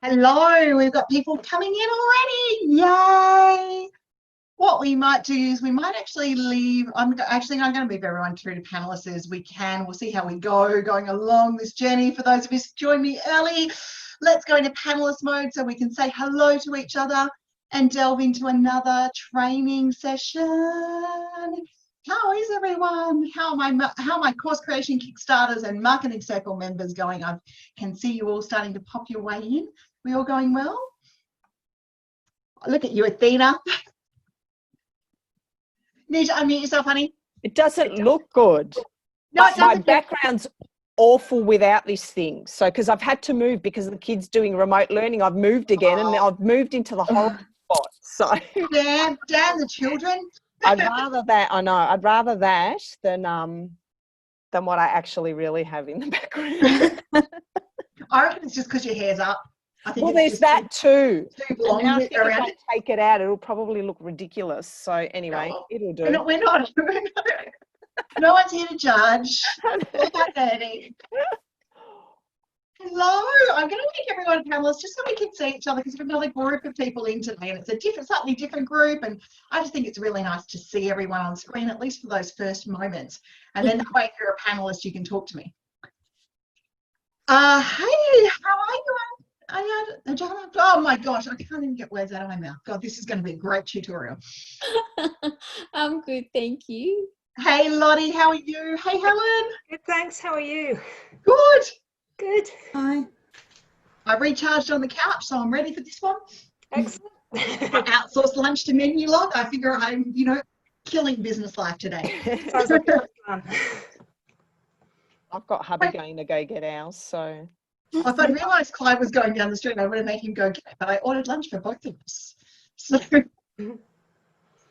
Hello, we've got people coming in already. Yay! What we might do is we might actually leave. I'm going to move everyone through to panelists as we can. We'll see how we go going along this journey. For those of us who joined me early, let's go into panelist mode so we can say hello to each other and delve into another training session. How is everyone? How are my course creation Kickstarters and marketing circle members going? I can see you all starting to pop your way in. We all going well? Look at you, Athena. Need to unmute yourself, honey. It doesn't look good. No, but my background's awful without this thing. So, because I've had to move because the kids doing remote learning, I've moved again and I've moved into the horrible spot. So, damn the children. I'd rather that. I know. I'd rather that than what I actually really have in the background. I reckon it's just because your hair's up. I think well, there's that too. Long now I think if I take it out, it'll probably look ridiculous. So anyway, it'll do. We're not. No one's here to judge. All about learning. Hello, I'm going to make everyone panelists just so we can see each other because we've got another group of people in today and it's a slightly different group, and I just think it's really nice to see everyone on screen, at least for those first moments. And then that way, if you're a panelist, you can talk to me. Hey, how are you? Oh my gosh, I can't even get words out of my mouth. God, this is going to be a great tutorial. I'm good, thank you. Hey Lottie, how are you? Hey Helen. Good, thanks. How are you? Good. Good. Hi. I recharged on the couch, so I'm ready for this one. Excellent. I outsourced lunch to Menu Log. I figure I'm, killing business life today. Sounds like a fun. I've got hubby going to go get ours, so. If I'd realised Clyde was going down the street, I would have made him go get it, but I ordered lunch for both of us. So,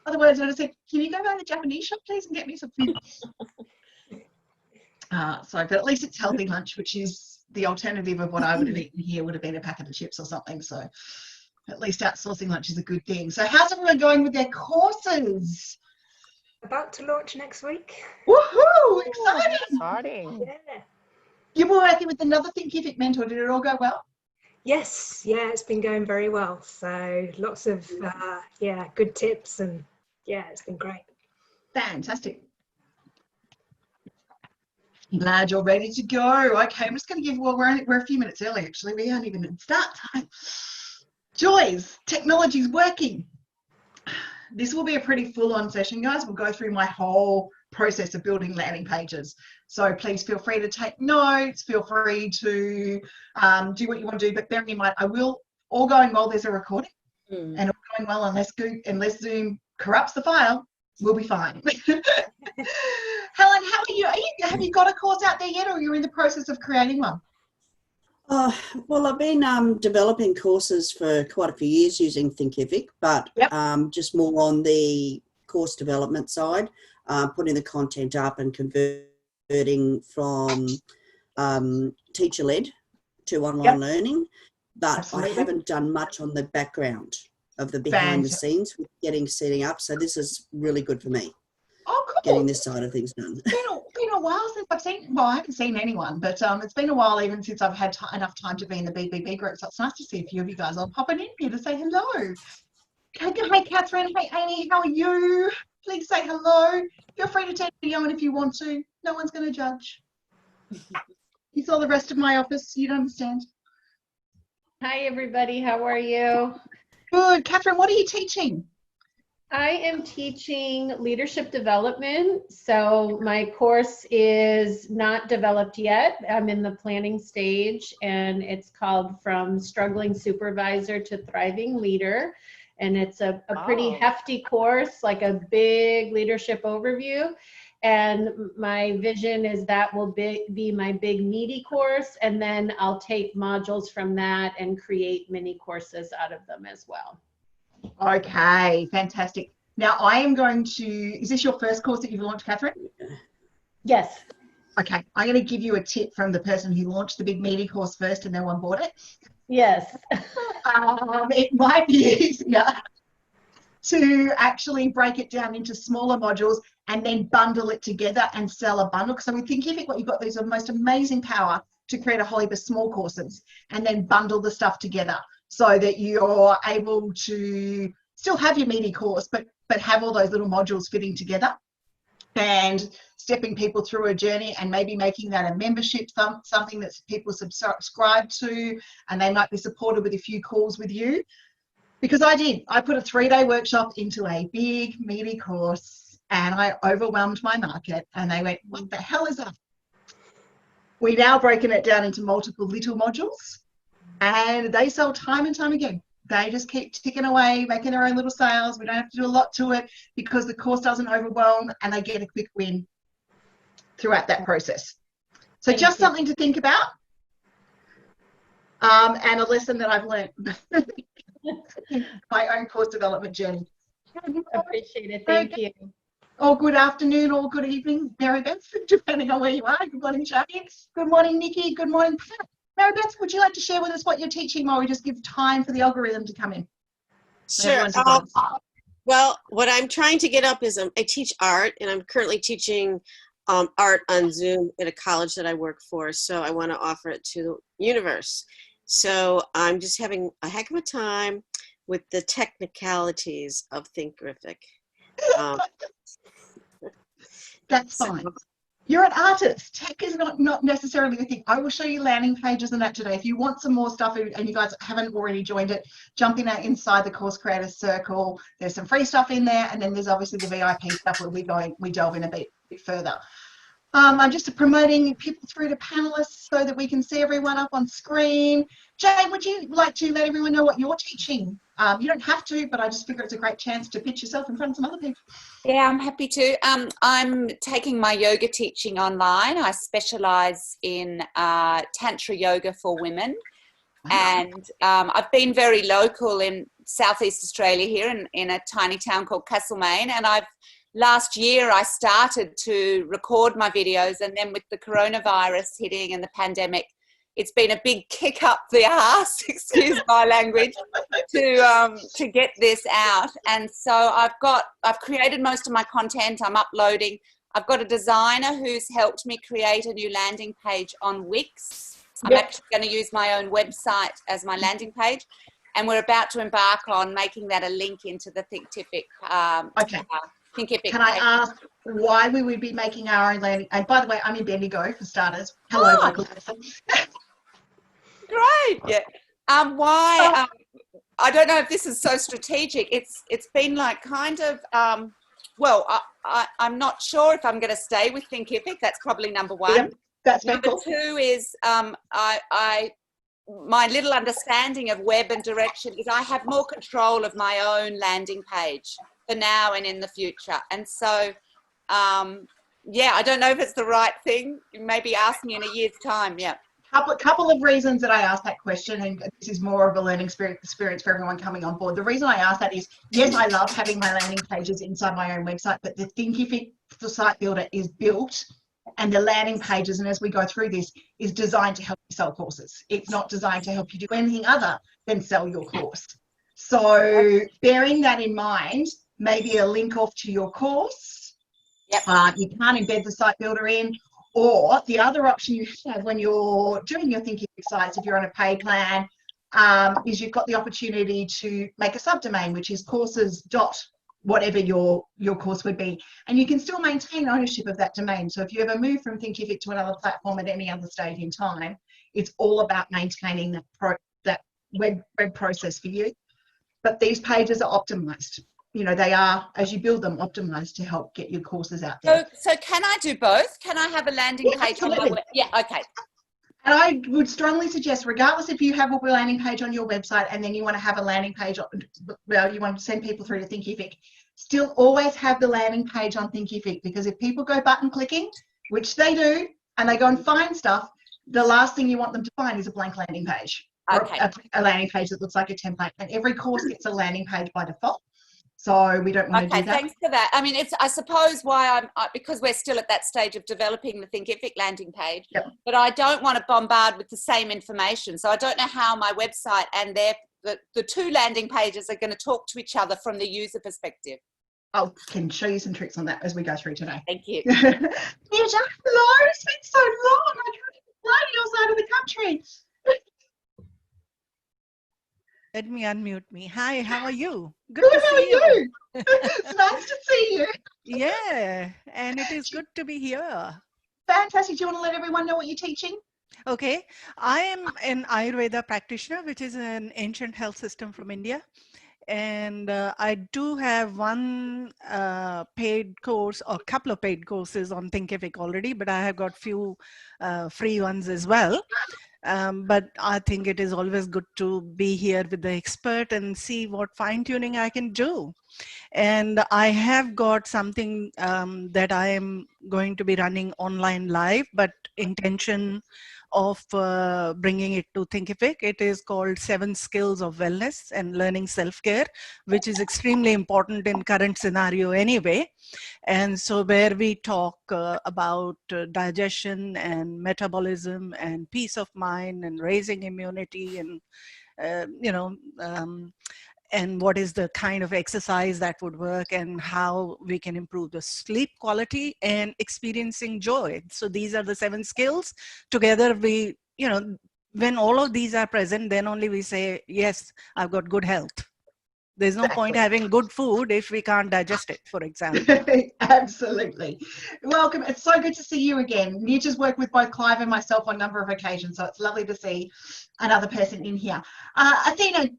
otherwise, I would have said, can you go down to the Japanese shop, please, and get me some food? But at least it's healthy lunch, which is the alternative of what I would have eaten here would have been a packet of chips or something. So, at least outsourcing lunch is a good thing. So, how's everyone going with their courses? About to launch next week. Woohoo! Exciting! Exciting. Yeah. You were working with another Thinkific mentor. Did it all go well? Yes, yeah, it's been going very well. So lots of good tips, and yeah, it's been great. Fantastic. Glad you're ready to go. Okay, I'm just going to give. Well, we're a few minutes early actually. We aren't even in start time. Joys, technology's working. This will be a pretty full-on session, guys. We'll go through my whole process of building landing pages. So please feel free to take notes, feel free to do what you want to do, but bearing in mind, all going well, there's a recording, and all going well, unless Zoom corrupts the file, we'll be fine. Helen, how are you? Have you got a course out there yet, or are you in the process of creating one? Well, I've been developing courses for quite a few years using Thinkific, but just more on the course development side, putting the content up and converting from teacher-led to online learning. But absolutely. I haven't done much on the background of the behind the scenes with setting up. So this is really good for me. Oh, cool. Getting this side of things done. It's been a while since I've seen, well, I haven't seen anyone, but it's been a while even since I've had enough time to be in the BBB group. So it's nice to see a few of you guys. I'll pop it in here to say hello. Hey, Catherine. Hey, Amy. How are you? Please say hello. Feel free to turn the video on if you want to. No one's going to judge. You saw the rest of my office. You'd understand. Hi, everybody. How are you? Good. Catherine, what are you teaching? I am teaching leadership development. So my course is not developed yet. I'm in the planning stage, and it's called From Struggling Supervisor to Thriving Leader. And it's a pretty hefty course, like a big leadership overview. And my vision is that will be my big meaty course. And then I'll take modules from that and create mini courses out of them as well. Okay, fantastic. Now I am going to, is this your first course that you've launched, Catherine? Yes. Okay, I'm going to give you a tip from the person who launched the big meaty course first and no one bought it. Yes. It might be easier to actually break it down into smaller modules and then bundle it together and sell a bundle. So with Thinkific, what you've got is the most amazing power to create a whole heap of small courses and then bundle the stuff together so that you're able to still have your meaty course, but have all those little modules fitting together and stepping people through a journey and maybe making that a membership, something that people subscribe to, and they might be supported with a few calls with you. Because I put a 3-day workshop into a big meaty course and I overwhelmed my market and they went, what the hell is that? We've now broken it down into multiple little modules and they sell time and time again. They just keep ticking away, making their own little sales. We don't have to do a lot to it because the course doesn't overwhelm and they get a quick win throughout that process. So just something to think about and a lesson that I've learned. My own course development journey. Appreciate it. Thank you. Oh, good afternoon or good evening, Mary Beth, depending on where you are. Good morning, Jackie. Good morning, Nikki. Good morning. Mary Beth, would you like to share with us what you're teaching while we just give time for the algorithm to come in? Sure. Well, what I'm trying to get up is I teach art, and I'm currently teaching art on Zoom at a college that I work for, so I want to offer it to the universe. So I'm just having a heck of a time with the technicalities of Thinkific. That's fine. You're an artist. Tech is not necessarily a thing. I will show you landing pages and that today. If you want some more stuff and you guys haven't already joined it, jump in inside the Course Creators Circle. There's some free stuff in there, and then there's obviously the VIP stuff where we delve in a bit further. I'm just promoting people through to panelists so that we can see everyone up on screen. Jane, would you like to let everyone know what you're teaching? You don't have to, but I just figure it's a great chance to pitch yourself in front of some other people. Yeah, I'm happy to. I'm taking my yoga teaching online. I specialise in Tantra yoga for women. And I've been very local in Southeast Australia here in a tiny town called Castlemaine. And last year I started to record my videos, and then with the coronavirus hitting and the pandemic, it's been a big kick up the arse, excuse my language, to get this out. And so I've created most of my content. I'm uploading. I've got a designer who's helped me create a new landing page on Wix. I'm actually going to use my own website as my landing page. And we're about to embark on making that a link into the Thinkific. Thinkific. Can I ask why we would be making our own landing? And by the way, I'm in Bendigo for starters. Hello, local person. Great. Yeah. Why? I don't know if this is so strategic. It's been like kind of. Well, I'm not sure if I'm going to stay with Thinkific. That's probably number one. Yep, that's number cool. 2 is my little understanding of web and direction is I have more control of my own landing page for now and in the future. And so, yeah, I don't know if it's the right thing. Maybe ask me in a year's time. Yeah. Couple of reasons that I asked that question, and this is more of a learning experience for everyone coming on board. The reason I asked that is, yes, I love having my landing pages inside my own website, but the Thinkific site builder is built, and the landing pages, and as we go through this, is designed to help you sell courses. It's not designed to help you do anything other than sell your course. So bearing that in mind, maybe a link off to your course. Yep. You can't embed the site builder in. Or the other option you have when you're doing your Thinkific sites, if you're on a paid plan, is you've got the opportunity to make a subdomain, which is courses dot whatever your course would be. And you can still maintain ownership of that domain. So if you ever move from Thinkific to another platform at any other stage in time, it's all about maintaining that web process for you. But these pages are optimized. You know, they are, as you build them, optimized to help get your courses out there. So can I do both? Can I have a landing page absolutely. on my web? Yeah, okay. And I would strongly suggest, regardless if you have a landing page on your website and then you want to have a landing page, well, you want to send people through to Thinkific, still always have the landing page on Thinkific, because if people go button clicking, which they do, and they go and find stuff, the last thing you want them to find is a blank landing page. Okay. Or a landing page that looks like a template. And every course gets a landing page by default. So we don't want to do that. Thanks for that. I mean, it's, I suppose why because we're still at that stage of developing the Thinkific landing page, but I don't want to bombard with the same information. So I don't know how my website and the two landing pages are going to talk to each other from the user perspective. I can show you some tricks on that as we go through today. Thank you. Hello, it's been so long. your side of the country. Let me unmute me. Hi, how are you? Good Good, to how are see you. you? It's nice to see you. Yeah, and it is good to be here. Fantastic. Do you want to let everyone know what you're teaching? Okay, I am an Ayurveda practitioner, which is an ancient health system from India. And I do have one paid course or a couple of paid courses on Thinkific already, but I have got few free ones as well. But I think it is always good to be here with the expert and see what fine tuning I can do. And I have got something that I am going to be running online live, but intention of bringing it to Thinkific. It is called 7 Skills of Wellness and Learning Self-Care, which is extremely important in current scenario anyway. And so where we talk about digestion and metabolism and peace of mind and raising immunity and, and what is the kind of exercise that would work and how we can improve the sleep quality and experiencing joy. So these are the 7 skills. Together we, when all of these are present, then only we say, yes, I've got good health. There's no point having good food if we can't digest it, for example. Absolutely. Welcome. It's so good to see you again. You just worked with both Clive and myself on a number of occasions, so it's lovely to see another person in here. Athena,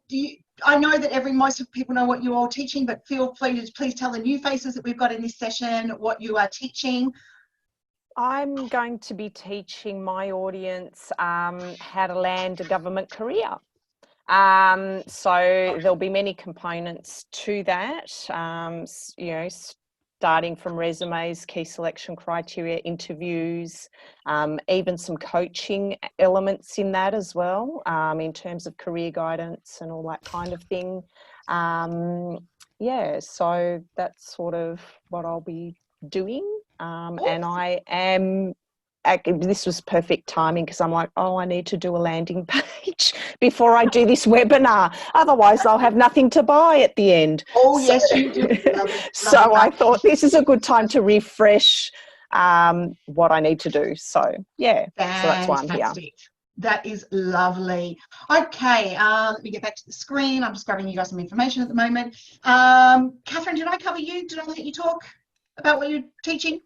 I know that most of people know what you're all teaching, but feel free to please tell the new faces that we've got in this session what you are teaching. I'm going to be teaching my audience how to land a government career. So there'll be many components to that, starting from resumes, key selection criteria, interviews, even some coaching elements in that as well, in terms of career guidance and all that kind of thing. So that's sort of what I'll be doing. And I am, this was perfect timing because I'm like, I need to do a landing page before I do this webinar. Otherwise, I'll have nothing to buy at the end. Yes, you do. So I thought this is a good time to refresh what I need to do. So, yeah, so that's why I'm here. That is lovely. Okay, let me get back to the screen. I'm just grabbing you guys some information at the moment. Catherine, did I cover you? Did I let you talk about what you're teaching?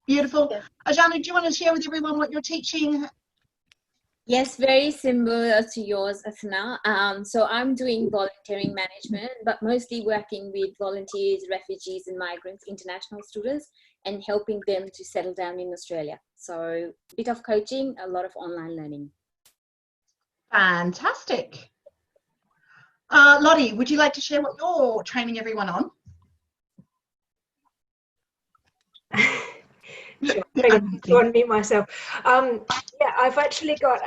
Beautiful. Yes. Ajana, do you want to share with everyone what you're teaching? Yes, very similar to yours, Athena. So I'm doing volunteering management, but mostly working with volunteers, refugees and migrants, international students, and helping them to settle down in Australia. So a bit of coaching, a lot of online learning. Fantastic. Lottie, would you like to share what you're training everyone on? Sure. To unmute myself. Yeah, I've actually got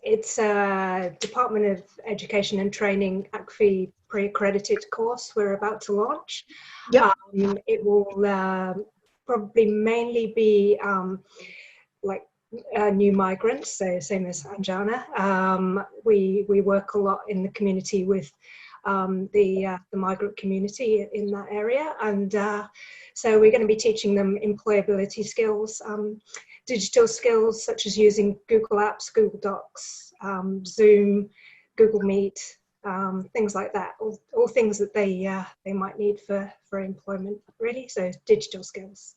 it's a Department of Education and Training ACFE pre-accredited course we're about to launch. Yep. It will probably mainly be like new migrants, so same as Anjana. We work a lot in the community with the migrant community in that area, and so we're going to be teaching them employability skills, digital skills such as using Google Apps, Google Docs, Zoom, Google Meet, things like that. All things that they might need for employment, really. So digital skills.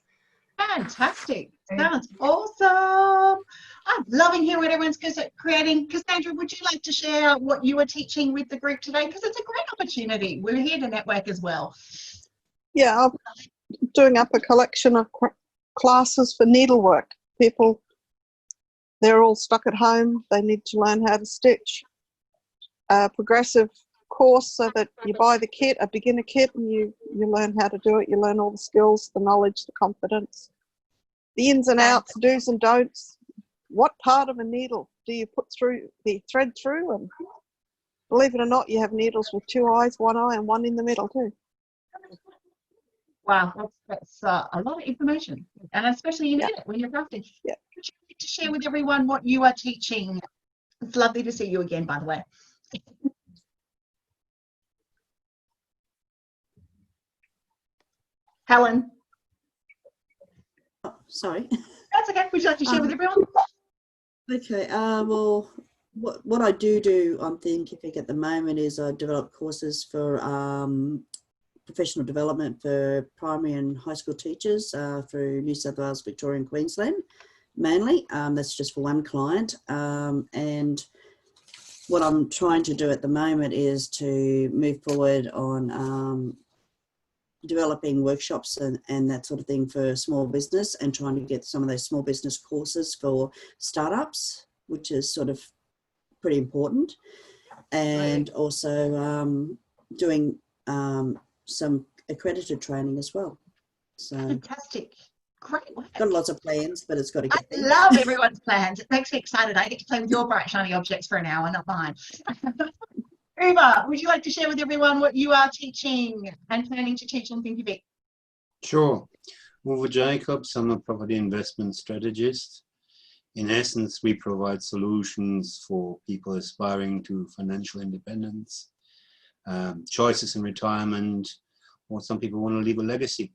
Fantastic. Sounds awesome. I'm loving hearing what everyone's creating. Cassandra, would you like to share what you are teaching with the group today? Because it's a great opportunity. We're here to network as well. Yeah, I'm doing up a collection of classes for needlework. People, they're all stuck at home. They need to learn how to stitch. A progressive course so that you buy the kit, a beginner kit, and you learn how to do it. You learn all the skills, the knowledge, the confidence, the ins and outs, do's and don'ts. What part of a needle do you put through the thread through? And believe it or not, you have needles with 2 eyes, 1 eye, and 1 in the middle too. Wow, that's a lot of information, and especially you need it when you're crafting. Yeah. Would you like to share with everyone what you are teaching? It's lovely to see you again, by the way. Helen. Oh, sorry. That's okay. Would you like to share with everyone? Okay, well, what I do on Thinkific at the moment is I develop courses for professional development for primary and high school teachers through New South Wales, Victoria and Queensland, mainly. That's just for one client. And what I'm trying to do at the moment is to move forward on developing workshops and that sort of thing for small business, and trying to get some of those small business courses for startups, which is sort of pretty important. And also doing some accredited training as well. So fantastic. Great work. got lots of plans, but it's got to get there. I love everyone's plans. It makes me excited. I get to play with your bright shiny objects for an hour, not mine. Uma, would you like to share with everyone what you are teaching and planning to teach on Thinkific? Sure. Uwe Jacobs, I'm a property investment strategist. In essence, we provide solutions for people aspiring to financial independence, choices in retirement, or some people want to leave a legacy.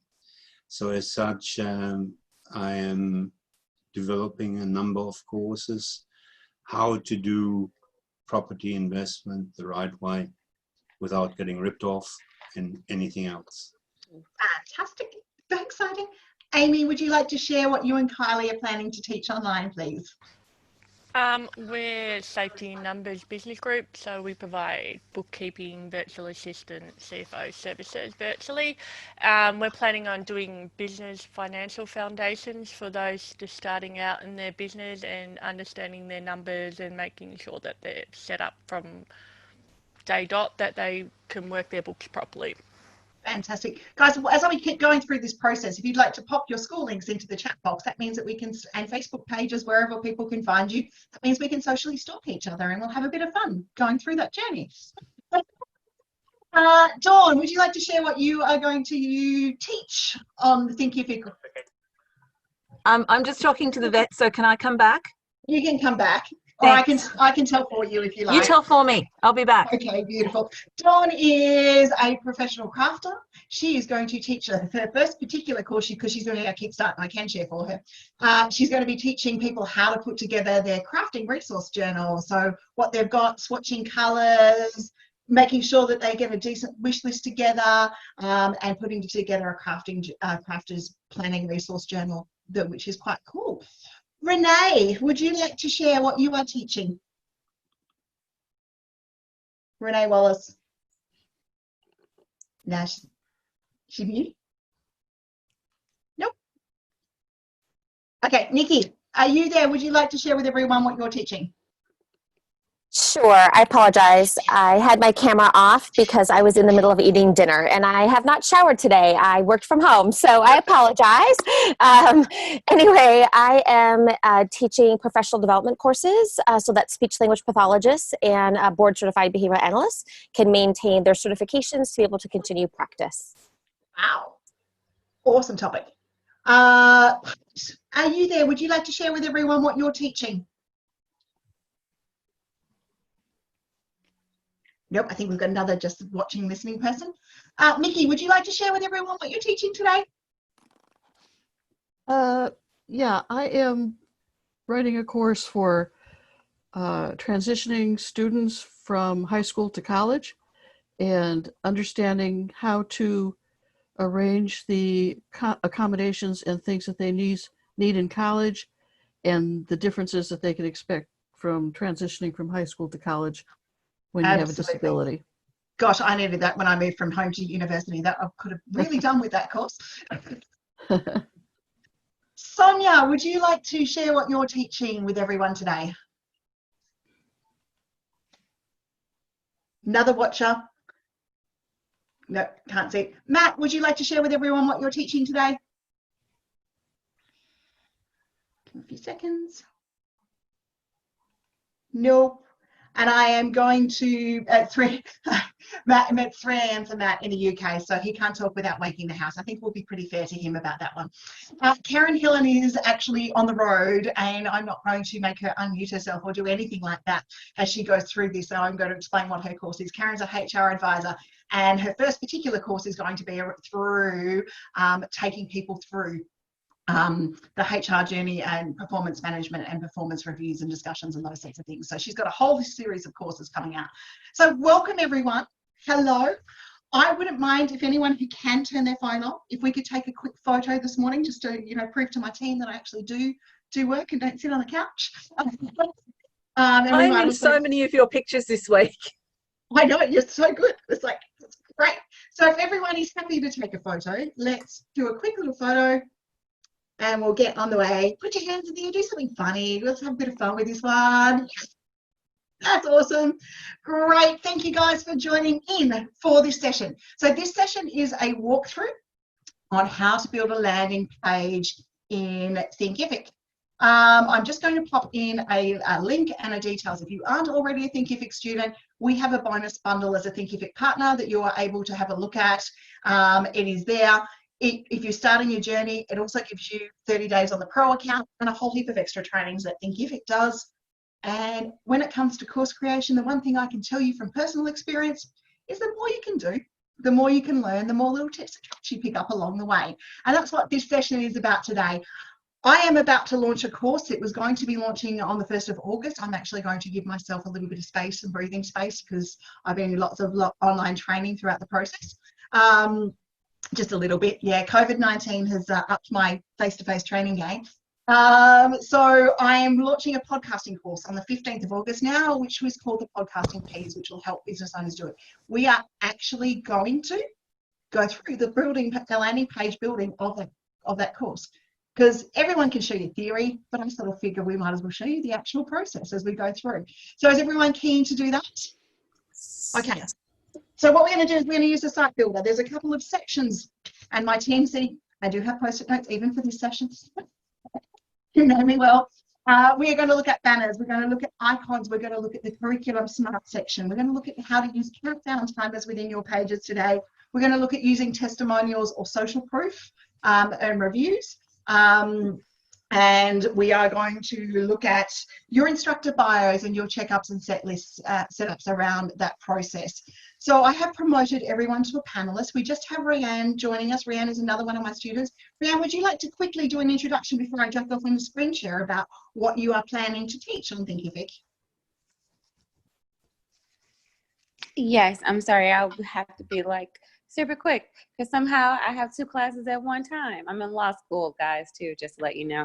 So as such, I am developing a number of courses, how to do property investment the right way without getting ripped off and anything else. Fantastic. Very exciting. Amy, would you like to share what you and Kylie are planning to teach online, please? We're Safety in Numbers Business Group, so we provide bookkeeping, virtual assistant, CFO services virtually. We're planning on doing business financial foundations for those just starting out in their business and understanding their numbers and making sure that they're set up from day dot, that they can work their books properly. Fantastic. Guys, as we keep going through this process, if you'd like to pop your school links into the chat box, that means that we can, and Facebook pages, wherever people can find you, that means we can socially stalk each other and we'll have a bit of fun going through that journey. Dawn, would you like to share what you are going to teach on Thinkific? I'm just talking to the vet, so can I come back? You can come back. Or I can tell for you if you like. You tell for me. I'll be back. Okay, beautiful. Dawn is a professional crafter. She is going to teach her first particular course, because she's doing our Kickstart, and I can share for her. She's going to be teaching people how to put together their crafting resource journal. So what they've got, swatching colours, making sure that they get a decent wish list together, and putting together a crafter's planning resource journal, which is quite cool. Renee, would you like to share what you are teaching? Renee Wallace. No, she mute? Nope. Okay, Nikki, are you there? Would you like to share with everyone what you're teaching? Sure, I apologize. I had my camera off because I was in the middle of eating dinner, and I have not showered today. I worked from home, so I apologize. Anyway, I am teaching professional development courses, so that speech-language pathologists and board-certified behavioral analysts can maintain their certifications to be able to continue practice. Wow, awesome topic. Are you there? Would you like to share with everyone what you're teaching? Nope, I think we've got another just watching, listening person. Nikki, would you like to share with everyone what you're teaching today? Yeah, I am writing a course for transitioning students from high school to college and understanding how to arrange the accommodations and things that they need in college, and the differences that they can expect from transitioning from high school to college when you have a disability. Gosh, I needed that when I moved from home to university. That I could have really done with that course. Sonia, would you like to share what you're teaching with everyone today? Another watcher? No, can't see. Matt, would you like to share with everyone what you're teaching today? Give me a few seconds. Nope. And I am going to, at 3 a.m. for Matt in the UK, so he can't talk without waking the house. I think we'll be pretty fair to him about that one. Karen Hillen is actually on the road, and I'm not going to make her unmute herself or do anything like that as she goes through this, so I'm going to explain what her course is. Karen's a HR advisor, and her first particular course is going to be through taking people through the HR journey and performance management and performance reviews and discussions and those sorts of things. So she's got a whole series of courses coming out. So welcome everyone. Hello. I wouldn't mind if anyone who can turn their phone off, if we could take a quick photo this morning just to, you know, prove to my team that I actually do work and don't sit on a couch. I'm in so many of your pictures this week. I know, you're so good. It's like, it's great. So if everyone is happy to take a photo, let's do a quick little photo and we'll get on the way. Put your hands in the air, do something funny. Let's have a bit of fun with this one. That's awesome. Great. Thank you guys for joining in for this session. So this session is a walkthrough on how to build a landing page in Thinkific. I'm just going to pop in a link and a details. If you aren't already a Thinkific student, we have a bonus bundle as a Thinkific partner that you are able to have a look at. It is there. If you're starting your journey, it also gives you 30 days on the pro account and a whole heap of extra trainings that Thinkific does. And when it comes to course creation, the one thing I can tell you from personal experience is the more you can do, the more you can learn, the more little tips and tricks you pick up along the way. And that's what this session is about today. I am about to launch a course. It was going to be launching on the 1st of August. I'm actually going to give myself a little bit of space and breathing space because I've been in lots of online training throughout the process. Just a little bit. Yeah, COVID-19 has upped my face-to-face training game. So I am launching a podcasting course on the 15th of August now, which was called the Podcasting Keys, which will help business owners do it. We are actually going to go through the landing page building of that course, because everyone can show you theory, but I sort of figure we might as well show you the actual process as we go through. So is everyone keen to do that? Okay. So what we're going to do is we're going to use the site builder. There's a couple of sections, and my team see I do have post-it notes even for this session. You know me well. We are going to look at banners. We're going to look at icons. We're going to look at the curriculum smart section. We're going to look at how to use countdown timers within your pages today. We're going to look at using testimonials or social proof and reviews. And we are going to look at your instructor bios and your checkups and set lists, setups around that process. So I have promoted everyone to a panelist. We just have Rianne joining us. Rianne is another one of my students. Rianne, would you like to quickly do an introduction before I jump off in the screen share about what you are planning to teach on Thinkific? Yes, I'm sorry. I'll have to be like super quick because somehow I have 2 classes at one time. I'm in law school, guys, too, just to let you know.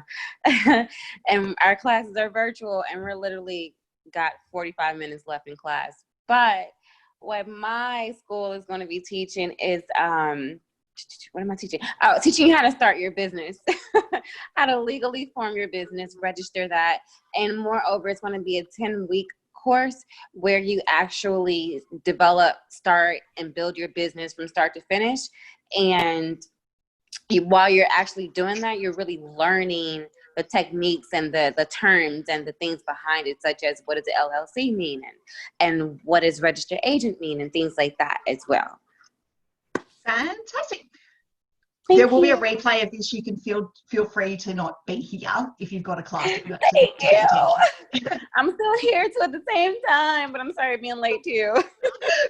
And our classes are virtual, and we're literally got 45 minutes left in class. But what my school is going to be teaching is, what am I teaching? Oh, teaching you how to start your business, how to legally form your business, register that. And moreover, it's going to be a 10-week course where you actually develop, start, and build your business from start to finish. And while you're actually doing that, you're really learning the techniques and the terms and the things behind it, such as what does the LLC mean and what does registered agent mean and things like that as well. Fantastic. There will be a replay of this. You can feel free to not be here if you've got a class that you actually Thank you. I'm still here too at the same time, but I'm sorry being late too.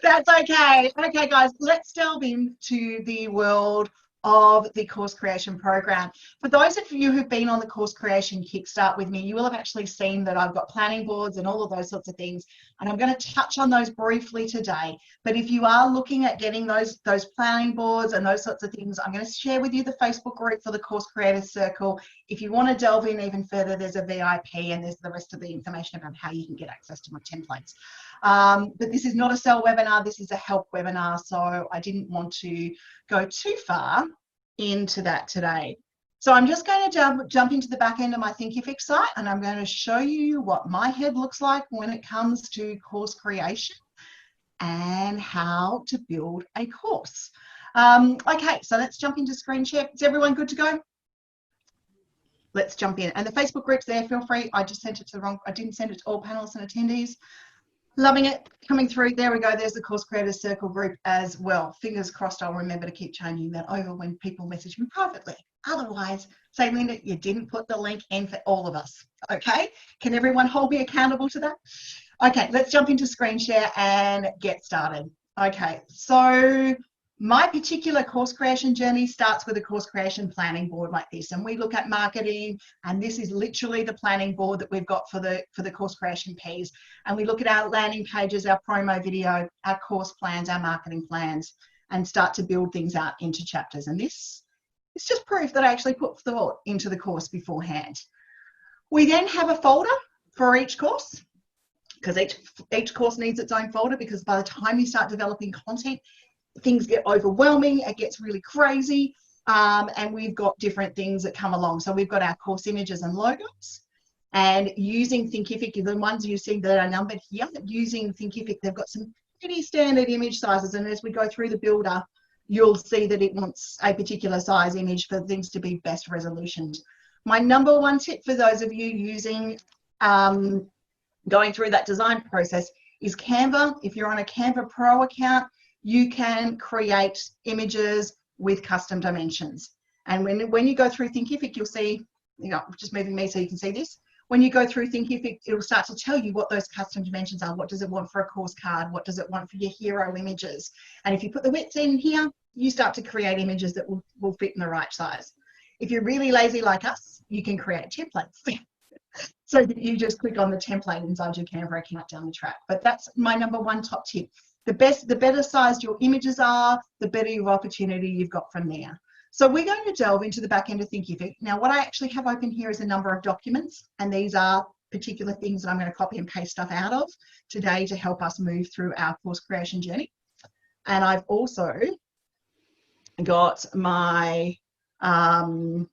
That's okay. Okay, guys, let's delve into the world of the course creation program. For those of you who've been on the course creation kickstart with me, you will have actually seen that I've got planning boards and all of those sorts of things, and I'm going to touch on those briefly today. But if you are looking at getting those planning boards and those sorts of things, I'm going to share with you the Facebook group for the Course Creators Circle. If you want to delve in even further, there's a VIP and there's the rest of the information about how you can get access to my templates. But this is not a sell webinar, this is a help webinar, so I didn't want to go too far into that today. So I'm just going to jump into the back end of my Thinkific site, and I'm going to show you what my head looks like when it comes to course creation and how to build a course. Okay, so let's jump into screen share. Is everyone good to go? Let's jump in. And the Facebook group's there, feel free. I just sent it to the wrong, I didn't send it to all panelists and attendees. Loving it, coming through. There we go. There's the Course Creators Circle group as well. Fingers crossed I'll remember to keep changing that over when people message me privately. Otherwise, say, Linda, you didn't put the link in for all of us. Okay, can everyone hold me accountable to that? Okay, let's jump into screen share and get started. Okay, so My particular course creation journey starts with a course creation planning board like this, and we look at marketing, and this is literally the planning board that we've got for the course creation piece. And we look at our landing pages, our promo video, our course plans, our marketing plans, and start to build things out into chapters. And this is just proof that I actually put thought into the course beforehand. We then have a folder for each course, because each course needs its own folder, because by the time you start developing content, things get overwhelming, it gets really crazy, and we've got different things that come along. So we've got our course images and logos, and using Thinkific, the ones you see that are numbered here, using Thinkific, they've got some pretty standard image sizes, and as we go through the builder, you'll see that it wants a particular size image for things to be best resolutions. My number one tip for those of you using, going through that design process is Canva. If you're on a Canva Pro account, you can create images with custom dimensions. And when you go through Thinkific, you'll see, just moving me so you can see this. When you go through Thinkific, it'll start to tell you what those custom dimensions are. What does it want for a course card? What does it want for your hero images? And if you put the widths in here, you start to create images that will fit in the right size. If you're really lazy like us, you can create templates. So that you just click on the template inside your Canva account down the track. But that's my number one top tip. The better sized your images are, the better your opportunity you've got from there. So we're going to delve into the back end of Thinkific. Now, what I actually have open here is a number of documents, and these are particular things that I'm going to copy and paste stuff out of today to help us move through our course creation journey. And I've also got my, oh,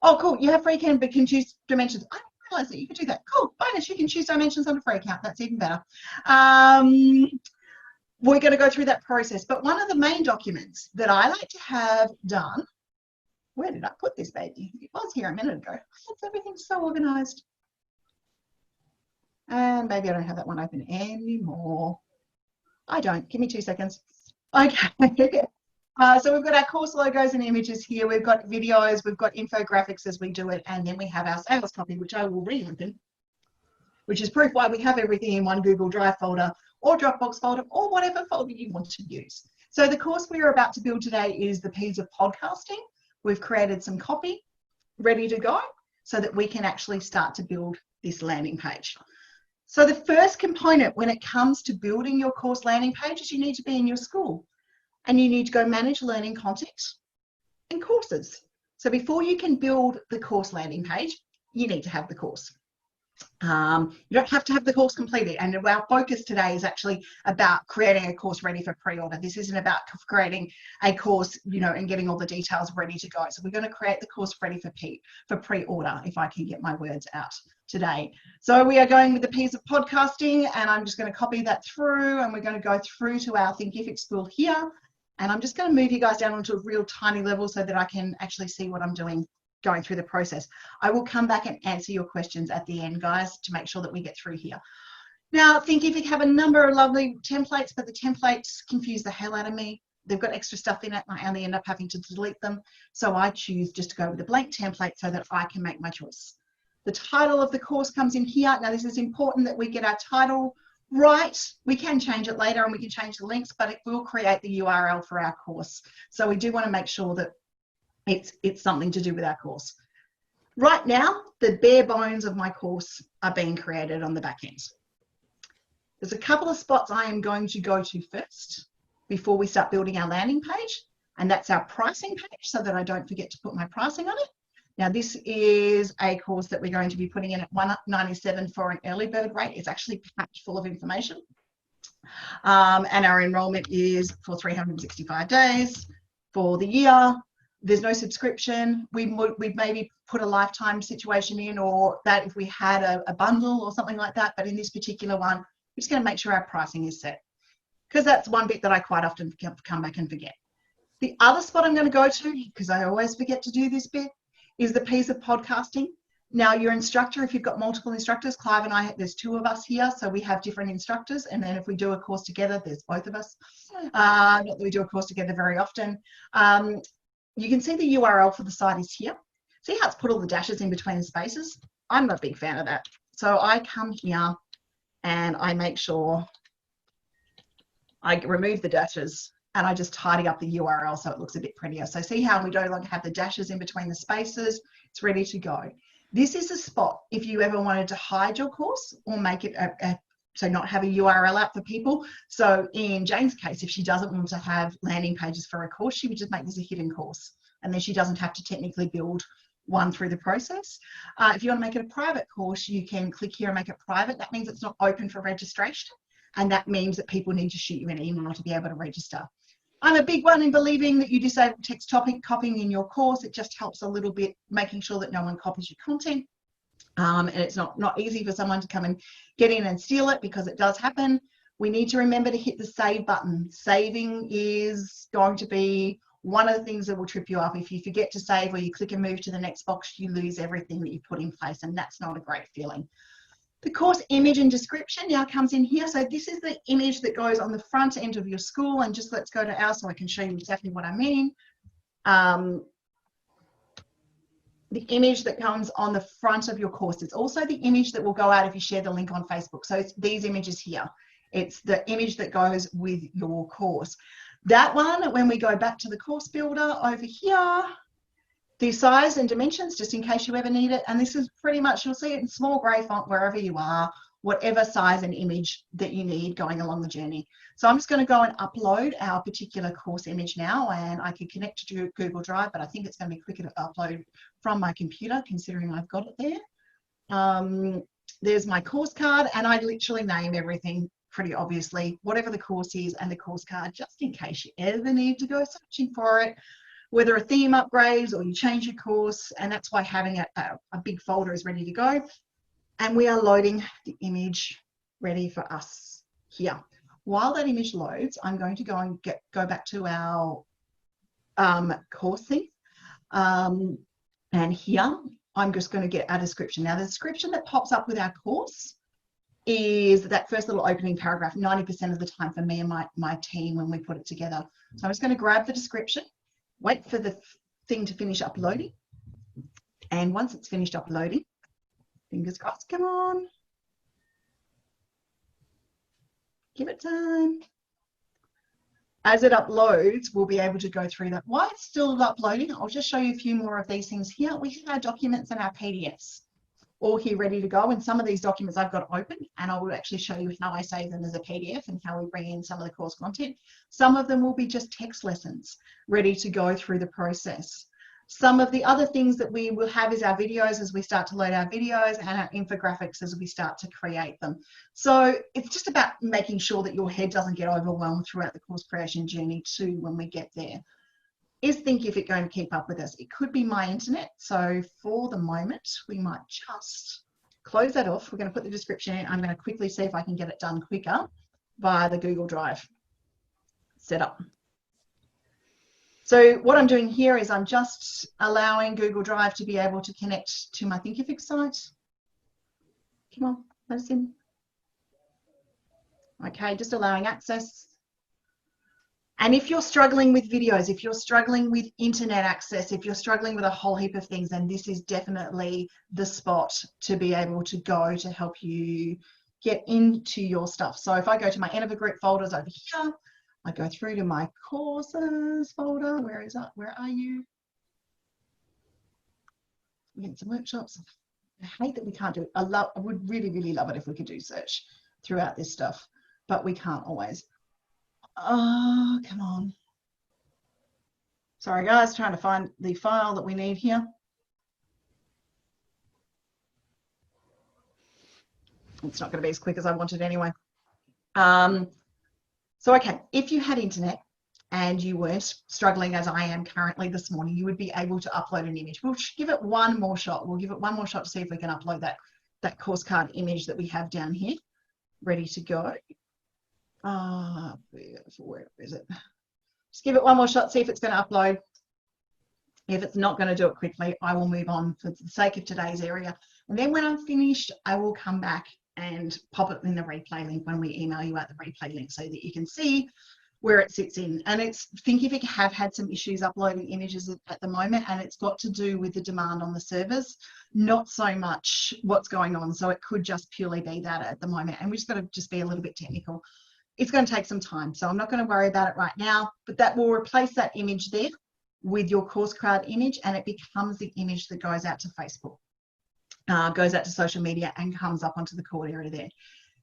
cool, you have free account but can choose dimensions. I didn't realize that you could do that. Cool, bonus, you can choose dimensions on a free account. That's even better. We're going to go through that process, but one of the main documents that I like to have done, where did I put this baby? It was here a minute ago. Everything's so organized. And maybe I don't have that one open anymore. I don't. Give me 2 seconds. Okay. So we've got our course logos and images here. We've got videos. We've got infographics as we do it. And then we have our sales copy, which I will reopen, which is proof why we have everything in one Google Drive folder or Dropbox folder or whatever folder you want to use. So the course we are about to build today is the P's of podcasting. We've created some copy ready to go so that we can actually start to build this landing page. So the first component when it comes to building your course landing page is you need to be in your school and you need to go manage learning content and courses. So before you can build the course landing page, you need to have the course. You don't have to have the course completed, and our focus today is actually about creating a course ready for pre-order. This isn't about creating a course, and getting all the details ready to go. So we're going to create the course ready for pre-order, if I can get my words out today. So we are going with the P's of podcasting, and I'm just going to copy that through, and we're going to go through to our Thinkific school here, and I'm just going to move you guys down onto a real tiny level so that I can actually see what I'm doing going through the process. I will come back and answer your questions at the end, guys, to make sure that we get through here. Now, Thinkific have a number of lovely templates, but the templates confuse the hell out of me. They've got extra stuff in it, and I only end up having to delete them. So I choose just to go with a blank template so that I can make my choice. The title of the course comes in here. Now, this is important that we get our title right. We can change it later and we can change the links, but it will create the URL for our course. So we do want to make sure that it's something to do with our course. Right now, the bare bones of my course are being created on the back end. There's a couple of spots I am going to go to first before we start building our landing page, and that's our pricing page so that I don't forget to put my pricing on it. Now, this is a course that we're going to be putting in at $197 for an early bird rate. It's actually packed full of information. And our enrollment is for 365 days for the year. There's no subscription. We maybe put a lifetime situation in, or that if we had a bundle or something like that. But in this particular one, we're just going to make sure our pricing is set, because that's one bit that I quite often come back and forget. The other spot I'm going to go to, because I always forget to do this bit, is the piece of podcasting. Now, your instructor, if you've got multiple instructors, Clive and I, there's 2 of us here, so we have different instructors, and then if we do a course together, there's both of us. Not that we do a course together very often. You can see the URL for the site is here. See how it's put all the dashes in between the spaces? I'm not a big fan of that. So I come here and I make sure I remove the dashes and I just tidy up the URL so it looks a bit prettier. So see how we don't have the dashes in between the spaces? It's ready to go. This is a spot if you ever wanted to hide your course or make it so not have a URL out for people. So in Jane's case, if she doesn't want to have landing pages for a course, she would just make this a hidden course, and then she doesn't have to technically build one through the process. If you want to make it a private course, you can click here and make it private. That means it's not open for registration, and that means that people need to shoot you an email to be able to register. I'm a big one in believing that you disable text topic copying in your course. It just helps a little bit, making sure that no one copies your content. And it's not easy for someone to come and get in and steal it, because it does happen. We need to remember to hit the save button. Saving is going to be one of the things that will trip you up. If you forget to save or you click and move to the next box, you lose everything that you put in place, and that's not a great feeling. The course image and description now comes in here. So this is the image that goes on the front end of your school, and just let's go to ours so I can show you exactly what I mean. The image that comes on the front of your course. It's also the image that will go out if you share the link on Facebook. So it's these images here. It's the image that goes with your course. That one, when we go back to the course builder over here, the size and dimensions, just in case you ever need it. And this is pretty much, you'll see it in small grey font wherever you are, whatever size and image that you need going along the journey. So I'm just going to go and upload our particular course image now, and I can connect to Google Drive, but I think it's going to be quicker to upload from my computer, considering I've got it there. There's my course card, and I literally name everything pretty obviously, whatever the course is, and the course card, just in case you ever need to go searching for it, whether a theme upgrades or you change your course. And that's why having a big folder is ready to go. And we are loading the image ready for us here. While that image loads, I'm going to go and go back to our course thing. And here, I'm just going to get a description. Now, the description that pops up with our course is that first little opening paragraph 90% of the time for me and my team when we put it together. So I'm just going to grab the description, wait for the thing to finish uploading. And once it's finished uploading, fingers crossed, come on. Give it time. As it uploads, we'll be able to go through that. While it's still uploading, I'll just show you a few more of these things here. We have our documents and our PDFs all here ready to go. And some of these documents I've got open, and I will actually show you how I save them as a PDF and how we bring in some of the course content. Some of them will be just text lessons ready to go through the process. Some of the other things that we will have is our videos as we start to load our videos, and our infographics as we start to create them. So it's just about making sure that your head doesn't get overwhelmed throughout the course creation journey too when we get there. Is Thinkific going to keep up with us? It could be my internet. So for the moment, we might just close that off. We're going to put the description in. I'm going to quickly see if I can get it done quicker via the Google Drive setup. So what I'm doing here is I'm just allowing Google Drive to be able to connect to my Thinkific site. Come on, let us in. Okay, just allowing access. And if you're struggling with videos, if you're struggling with internet access, if you're struggling with a whole heap of things, then this is definitely the spot to be able to go to help you get into your stuff. So if I go to my Enever Group folders over here, I go through to my courses folder. Where is that? Where are you? Events and workshops. I hate that we can't do it. I would really, really love it if we could do search throughout this stuff, but we can't always. Oh, come on. Sorry guys, trying to find the file that we need here. It's not going to be as quick as I wanted anyway. So okay, if you had internet and you weren't struggling as I am currently this morning, you would be able to upload an image. We'll give it one more shot. We'll give it one more shot to see if we can upload that course card image that we have down here, ready to go. Where is it? Just give it one more shot, see if it's going to upload. If it's not going to do it quickly, I will move on for the sake of today's area. And then when I'm finished, I will come back and pop it in the replay link when we email you out the replay link so that you can see where it sits in. And it's Thinkific have had some issues uploading images at the moment, and it's got to do with the demand on the servers, not so much what's going on. So it could just purely be that at the moment. And we just got to just be a little bit technical. it's going to take some time. So I'm not going to worry about it right now, but that will replace that image there with your course crowd image, and it becomes the image that goes out to Facebook, goes out to social media and comes up onto the core area there.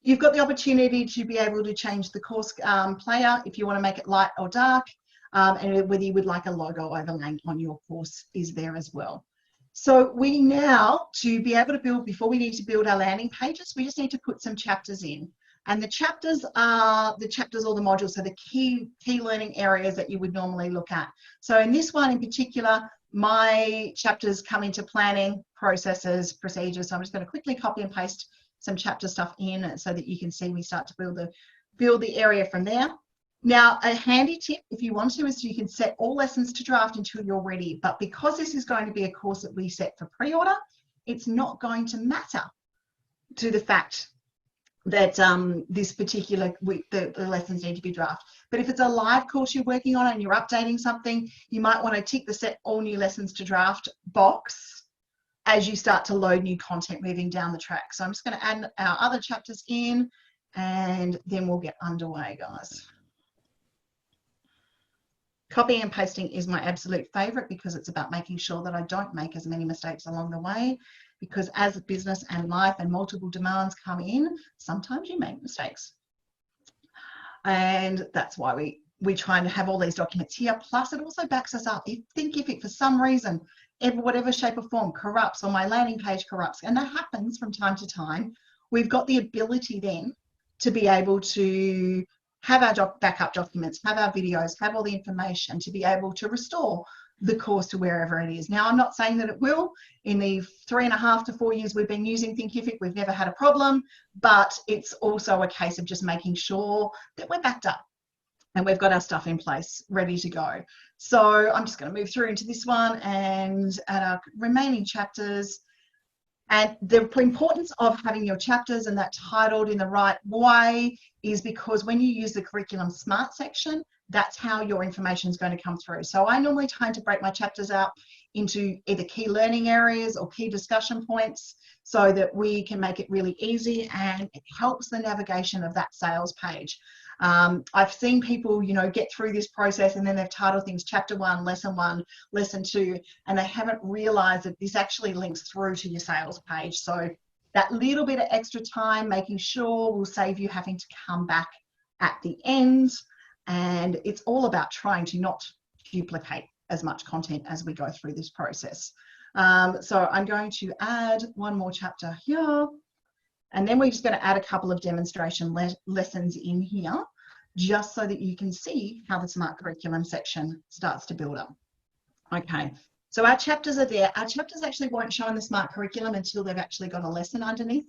You've got the opportunity to be able to change the course player if you want to make it light or dark, and whether you would like a logo overlaying on your course is there as well. So we now, to be able to build, before we need to build our landing pages, we just need to put some chapters in. And the chapters are the chapters or the modules, so the key learning areas that you would normally look at. So in this one in particular, my chapters come into planning, processes, procedures. So I'm just going to quickly copy and paste some chapter stuff in so that you can see we start to build the area from there. Now, a handy tip, if you want to, is you can set all lessons to draft until you're ready. But because this is going to be a course that we set for pre-order, it's not going to matter to the fact that this particular week, the lessons need to be drafted. But if it's a live course you're working on and you're updating something, you might want to tick the set all new lessons to draft box as you start to load new content moving down the track. So I'm just going to add our other chapters in, and then we'll get underway, guys. Copying and pasting is my absolute favorite because it's about making sure that I don't make as many mistakes along the way, because as business and life and multiple demands come in, sometimes you make mistakes. And that's why we try and have all these documents here. Plus it also backs us up. If Thinkific for some reason, whatever shape or form corrupts, or my landing page corrupts, and that happens from time to time, we've got the ability then to be able to have our backup documents, have our videos, have all the information to be able to restore the course to wherever it is. Now, I'm not saying that it will. In the 3.5 to 4 years we've been using Thinkific, we've never had a problem, but it's also a case of just making sure that we're backed up and we've got our stuff in place, ready to go. So I'm just going to move through into this one and add our remaining chapters. And the importance of having your chapters and that titled in the right way is because when you use the curriculum smart section, that's how your information is going to come through. So I normally tend to break my chapters out into either key learning areas or key discussion points so that we can make it really easy, and it helps the navigation of that sales page. I've seen people, get through this process and then they've titled things chapter 1, lesson 2, and they haven't realized that this actually links through to your sales page. So that little bit of extra time, making sure, will save you having to come back at the end. And it's all about trying to not duplicate as much content as we go through this process. So I'm going to add one more chapter here. And then we're just going to add a couple of demonstration lessons in here, just so that you can see how the smart curriculum section starts to build up. Okay, so our chapters are there. Our chapters actually won't show in the smart curriculum until they've actually got a lesson underneath.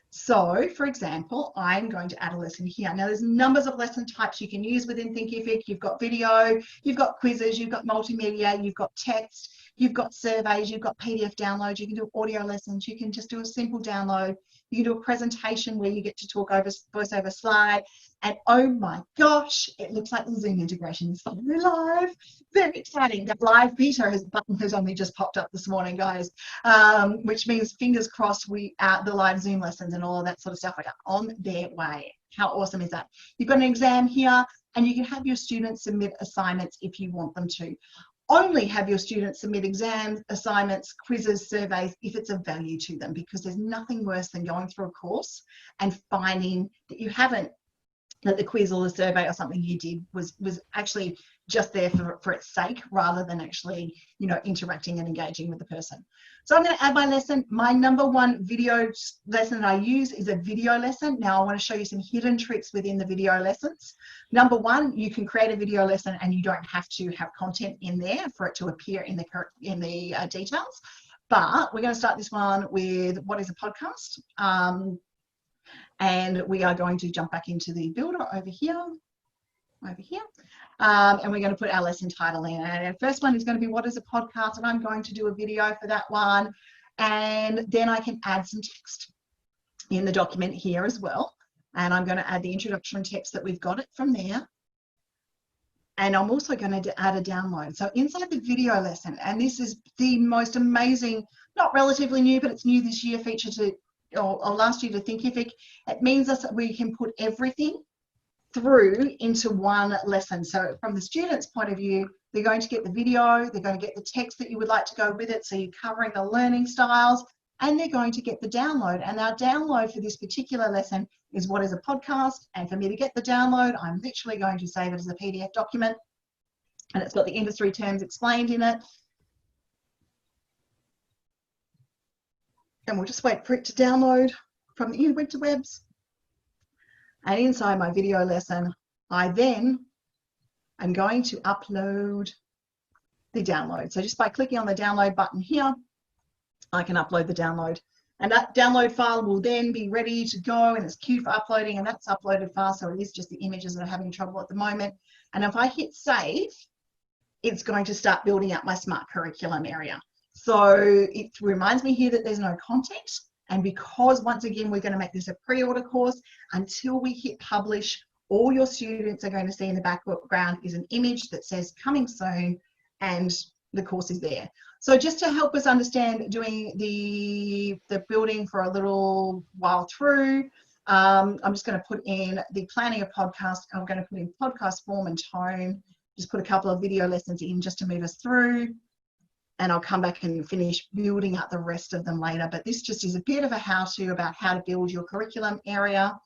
So, for example, I'm going to add a lesson here. Now, there's numbers of lesson types you can use within Thinkific. You've got video, you've got quizzes, you've got multimedia, you've got text, you've got surveys, you've got PDF downloads, you can do audio lessons, you can just do a simple download, you can do a presentation where you get to talk over voice over slide, and oh my gosh, it looks like the Zoom integration is finally live. Very exciting. That live beta button has only just popped up this morning, guys, which means fingers crossed the live Zoom lessons and all of that sort of stuff are on their way. How awesome is that? You've got an exam here, and you can have your students submit assignments if you want them to. Only have your students submit exams, assignments, quizzes, surveys if it's of value to them, because there's nothing worse than going through a course and finding that you haven't, that the quiz or the survey or something you did was actually just there for its sake, rather than actually, interacting and engaging with the person. So I'm going to add my lesson. My number one video lesson that I use is a video lesson. Now I want to show you some hidden tricks within the video lessons. Number one, you can create a video lesson and you don't have to have content in there for it to appear in the details. But we're going to start this one with what is a podcast. And we are going to jump back into the builder over here. And we're going to put our lesson title in. And our first one is going to be what is a podcast, and I'm going to do a video for that one. And then I can add some text in the document here as well. And I'm going to add the introduction text that we've got it from there. And I'm also going to add a download. So inside the video lesson, and this is the most amazing, not relatively new, but it's new this year, feature to, or last year to Thinkific. It means that we can put everything through into one lesson. So from the student's point of view, they're going to get the video, they're going to get the text that you would like to go with it, so you're covering the learning styles, and they're going to get the download. And our download for this particular lesson is what is a podcast. And for me to get the download, I'm literally going to save it as a PDF document, and it's got the industry terms explained in it. And we'll just wait for it to download from the interwebs. And inside my video lesson, I then am going to upload the download. So just by clicking on the download button here, I can upload the download. And that download file will then be ready to go, and it's queued for uploading, and that's uploaded file. So it is just the images that are having trouble at the moment. And if I hit save, it's going to start building up my smart curriculum area. So it reminds me here that there's no content. And because, once again, we're going to make this a pre-order course, until we hit publish, all your students are going to see in the background is an image that says coming soon, and the course is there. So just to help us understand doing the building for a little while through, I'm just going to put in the planning a podcast. I'm going to put in podcast form and tone, just put a couple of video lessons in just to move us through. And I'll come back and finish building up the rest of them later. But this just is a bit of a how-to about how to build your curriculum area.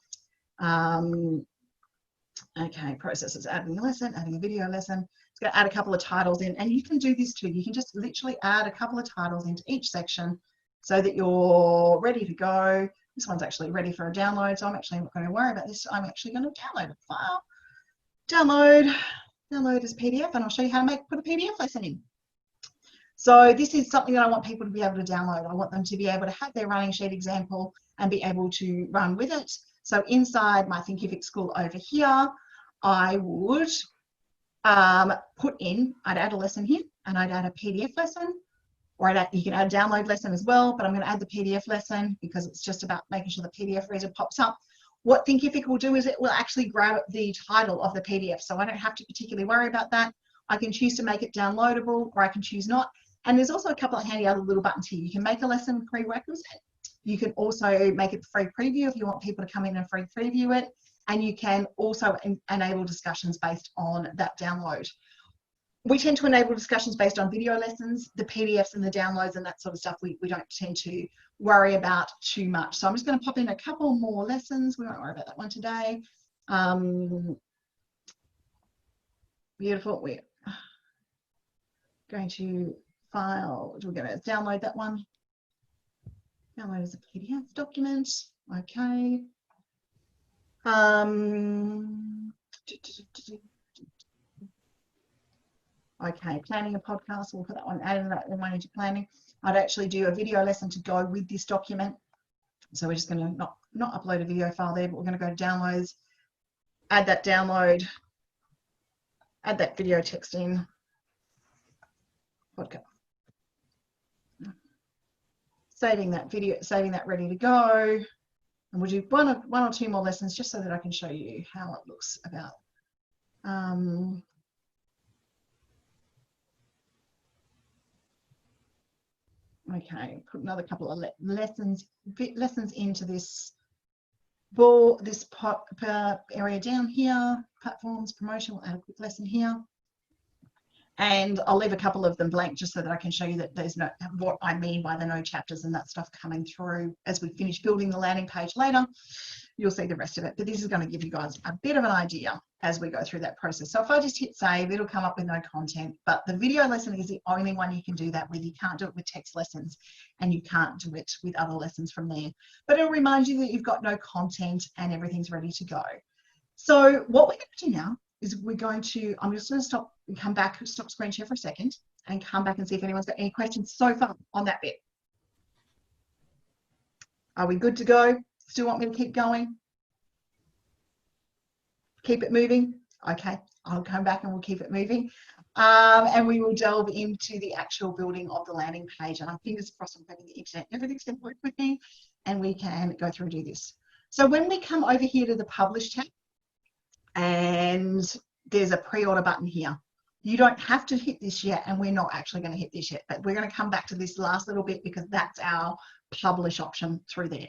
Okay, processes, adding a lesson, adding a video lesson. It's going to add a couple of titles in, and you can do this too. You can just literally add a couple of titles into each section so that you're ready to go. This one's actually ready for a download, so I'm actually not going to worry about this. I'm actually going to download a file. Download as PDF, and I'll show you how to put a PDF lesson in. So this is something that I want people to be able to download. I want them to be able to have their running sheet example and be able to run with it. So inside my Thinkific school over here, I would put in, I'd add a lesson here, and I'd add a PDF lesson, or you can add a download lesson as well, but I'm going to add the PDF lesson because it's just about making sure the PDF reader pops up. What Thinkific will do is it will actually grab the title of the PDF, so I don't have to particularly worry about that. I can choose to make it downloadable, or I can choose not. And there's also a couple of handy other little buttons here. You can make a lesson prerequisite. You can also make it free preview if you want people to come in and free preview it. And you can also enable discussions based on that download. We tend to enable discussions based on video lessons. The PDFs and the downloads and that sort of stuff, we don't tend to worry about too much. So I'm just going to pop in a couple more lessons. We won't worry about that one today. Beautiful. We're going to file, we're going to download that one. Download as a PDF document. Okay. Okay, planning a podcast. We'll put that one, add that one into planning. I'd actually do a video lesson to go with this document. So we're just going to not upload a video file there, but we're going to go to downloads, add that download, add that video text in. Podcast. Saving that video, saving that ready to go. And we'll do one or two more lessons just so that I can show you how it looks about. Okay, put another couple of lessons into this area down here. Platforms, promotion, we'll add a quick lesson here. And I'll leave a couple of them blank just so that I can show you that there's no, what I mean by the no chapters and that stuff coming through. As we finish building the landing page later, you'll see the rest of it. But this is going to give you guys a bit of an idea as we go through that process. So if I just hit save, it'll come up with no content, but the video lesson is the only one you can do that with. You can't do it with text lessons, and you can't do it with other lessons from there. But it'll remind you that you've got no content and everything's ready to go. So what we're going to do now is we're going to, I'm just going to stop and come back, stop screen share for a second and come back and see if anyone's got any questions so far on that bit. Are we good to go? Still want me to keep going? Keep it moving? Okay, I'll come back and we'll keep it moving. And we will delve into the actual building of the landing page. And I'm fingers crossed I'm hoping the internet, everything's going to work with me and we can go through and do this. So when we come over here to the publish tab, and there's a pre-order button here. You don't have to hit this yet, and we're not actually going to hit this yet, but we're going to come back to this last little bit because that's our publish option through there.